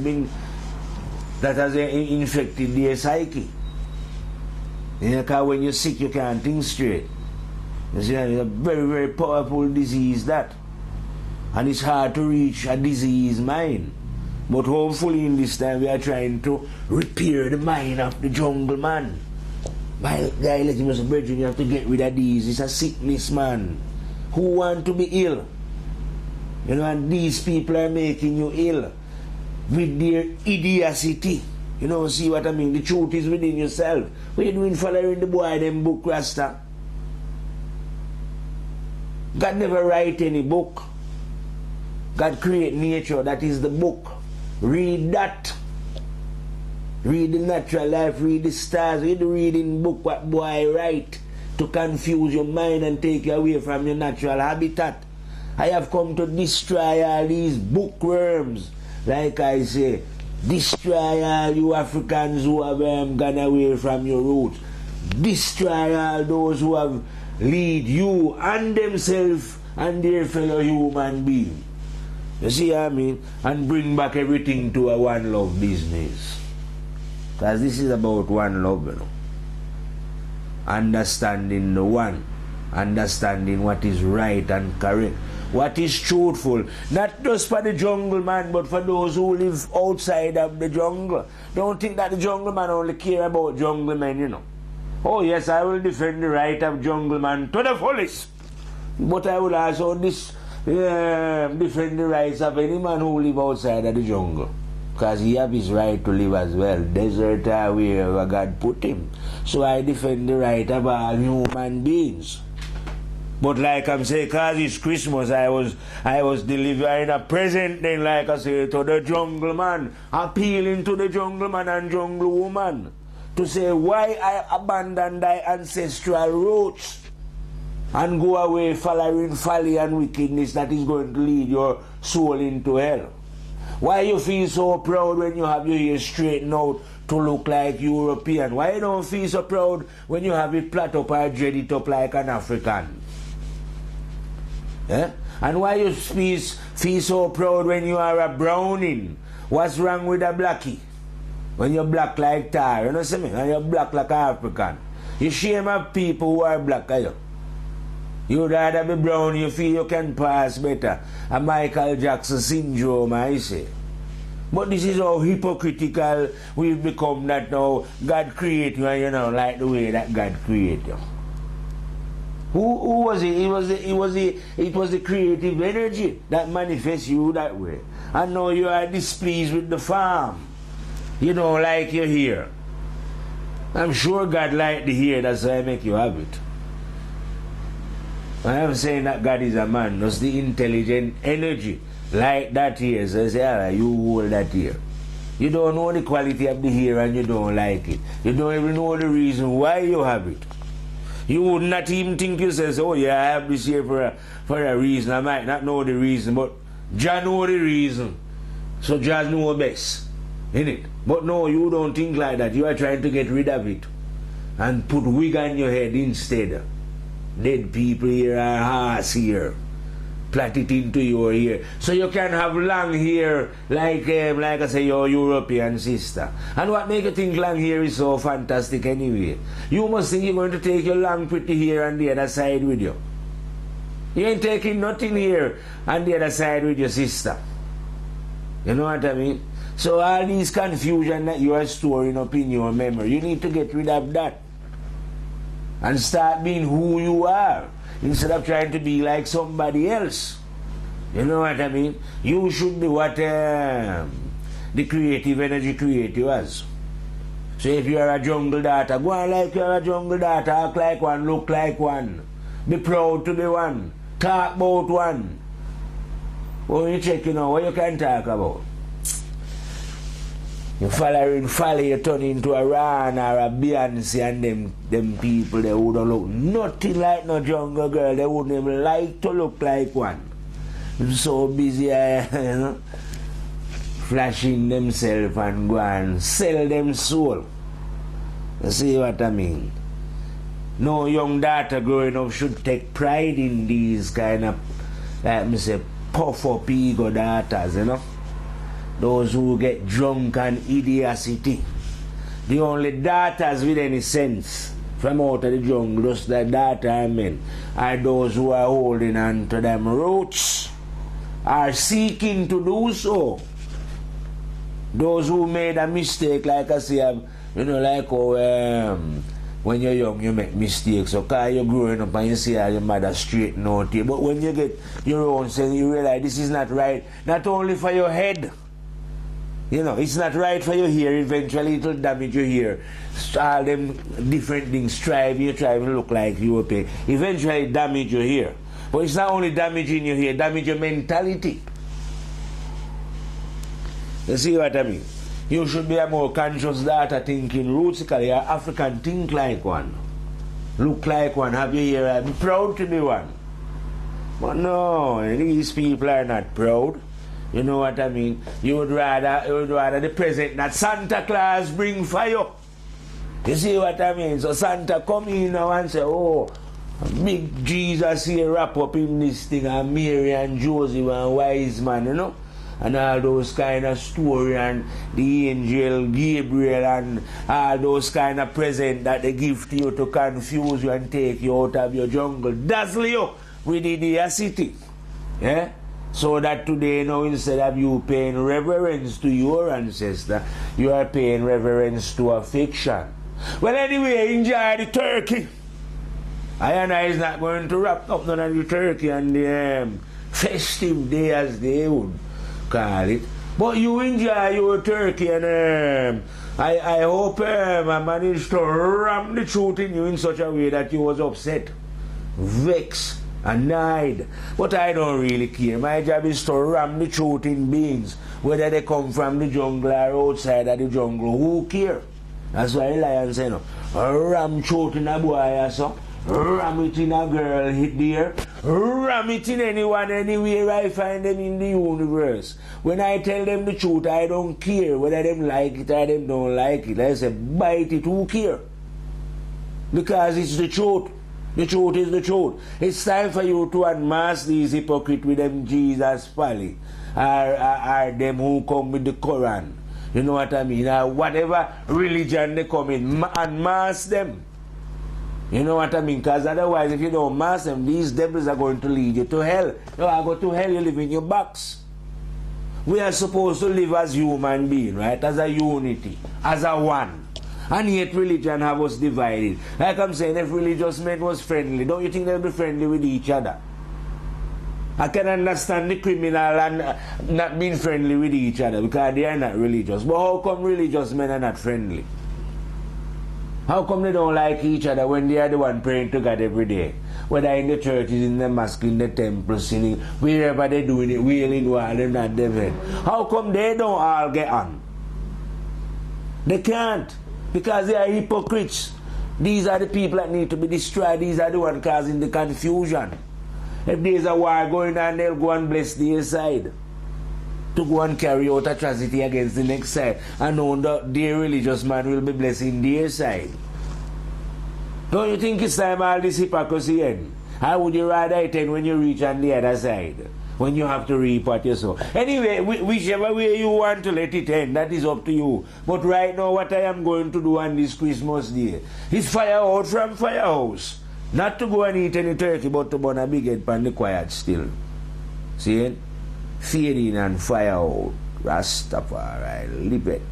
infected their psyche. You know, because when you're sick, you can't think straight. You see, it's a very, very powerful disease that. And it's hard to reach a diseased mind. But hopefully in this time we are trying to repair the mind of the jungle man. My guy, let him say, brethren, you have to get rid of these. It's a sickness, man. Who want to be ill? You know, and these people are making you ill with their idiocy. You know, see what I mean? The truth is within yourself. What are you doing following the boy, them book, Rasta? God never write any book. God create nature, that is the book. Read that. Read the natural life, read the stars, read the reading book what boy write to confuse your mind and take you away from your natural habitat. I have come to destroy all these bookworms, like I say. Destroy all you Africans who have gone away from your roots. Destroy all those who have lead you and themselves and their fellow human beings. You see what I mean? And bring back everything to a one love business. Because this is about one love, you know. Understanding the one. Understanding what is right and correct. What is truthful. Not just for the jungle man, but for those who live outside of the jungle. Don't think that the jungle man only care about jungle men, you know. Oh yes, I will defend the right of jungle man to the fullest. But I will also defend the rights of any man who live outside of the jungle. Because he have his right to live as well. Desert or wherever God put him. So I defend the right of all human beings. But like I'm saying, because it's Christmas, I was delivering a present then, like I say, to the jungle man. Appealing to the jungle man and jungle woman. To say why I abandon thy ancestral roots and go away following folly and wickedness that is going to lead your soul into hell. Why you feel so proud when you have your hair straightened out to look like European? Why you don't feel so proud when you have it plait up or dread it up like an African? Eh? And why you feel so proud when you are a browning? What's wrong with a blackie? When you're black like tar, you know what I mean? And you're black like an African. You shame of people who are black, are you? You'd rather be brown, you feel you can pass better. A Michael Jackson syndrome, I say. But this is how hypocritical we've become, that now God create you and you don't like the way that God create you. Who was it? It was the creative energy that manifests you that way. And now you are displeased with the farm. You don't like your hair. I'm sure God liked the hair, that's why I make you have it. I am saying that God is a man, that's the intelligent energy. Like that here, so I say, all right, you hold that here. You don't know the quality of the hair and you don't like it. You don't even know the reason why you have it. You would not even think yourself, oh yeah, I have this here for a reason. I might not know the reason, but Jah know the reason. So Jah know best. Innit? But no, you don't think like that. You are trying to get rid of it and put wig on your head instead. Dead people here are horse here. Plait it into your ear. So you can have long hair like I say, your European sister. And what make you think long hair is so fantastic anyway? You must think you're going to take your long pretty hair on the other side with you. You ain't taking nothing here on the other side with your sister. You know what I mean? So all these confusion that you are storing up in your memory, you need to get rid of that. And start being who you are, instead of trying to be like somebody else. You know what I mean? You should be what the creative energy create you as. So if you are a jungle daughter, go on like you're a jungle daughter, act like one, look like one, be proud to be one, talk about one. When you check, you know, what you can talk about. You follow, you turn into a Ran or a Beyonce and them people, they wouldn't look nothing like no jungle girl. They wouldn't even like to look like one. They're so busy, you know, flashing themselves and go and sell them soul. You see what I mean? No young daughter growing up should take pride in these kind of, like me say, puff up ego daughters, you know. Those who get drunk and idiocy. The only daughters with any sense from out of the jungle, just the daughter I mean, are those who are holding on to them roots, are seeking to do so. Those who made a mistake, like I say, you know, like how when you're young you make mistakes, so because you're growing up and you see how your mother straighten out you. But when you get your own sense, you realize this is not right, not only for your head. You know, it's not right for your hair. Eventually it will damage your hair. All them different things try to look like you okay. Eventually damage your hair. But it's not only damaging your hair, damage your mentality. You see what I mean? You should be a more conscious daughter, thinking rootsically. You're African, think like one. Look like one, have your hair, be proud to be one. But no, these people are not proud. You know what I mean? You would rather the present that Santa Claus bring for you. You see what I mean? So Santa come in now and say, oh, big Jesus here wrap up in this thing, and Mary and Joseph and wise man, you know? And all those kind of story, and the angel Gabriel and all those kind of present that they give to you to confuse you and take you out of your jungle, dazzle you with idiocy. Yeah? So that today, now, instead of you paying reverence to your ancestor, you are paying reverence to a fiction. Well, anyway, enjoy the turkey. I is not going to wrap up none of the turkey on the festive day, as they would call it. But you enjoy your turkey, and I hope I managed to ram the truth in you in such a way that you was upset, vexed, annoyed. But I don't really care. My job is to ram the truth in beings, whether they come from the jungle or outside of the jungle. Who care? That's why the lion say no. Ram truth in a boy, so ram it in a girl hit there, ram it in anyone, anywhere I find them in the universe. When I tell them the truth, I don't care whether them like it or them don't like it. I say bite it, who care? Because it's the truth. The truth is the truth. It's time for you to unmask these hypocrites with them Jesus folly, or them who come with the Quran. You know what I mean? Or whatever religion they come in, unmask them. You know what I mean? Because otherwise, if you don't mask them, these devils are going to lead you to hell. No, I go to hell, you live in your box. We are supposed to live as human beings, right? As a unity, as a one. And yet religion have us divided. Like I'm saying, if religious men was friendly, don't you think they'll be friendly with each other? I can understand the criminal and not being friendly with each other because they are not religious. But how come religious men are not friendly? How come they don't like each other when they are the one praying to God every day? Whether in the churches, in the mosque, in the temple, singing, wherever they're doing it, wailing while they're not dead. How come they don't all get on? They can't. Because they are hypocrites. These are the people that need to be destroyed. These are the ones causing the confusion. If there's a war going on, they'll go and bless their side to go and carry out atrocity against the next side. And know that their religious man will be blessing their side. Don't you think it's time all this hypocrisy end? How would you rather it end when you reach on the other side? When you have to reap what you sow. Anyway, whichever way you want to let it end, that is up to you. But right now, what I am going to do on this Christmas day is fire out from firehouse. Not to go and eat any turkey, but to burn a big head pan the quiet still. See it? Fade in and fire out. Rastafari, live it.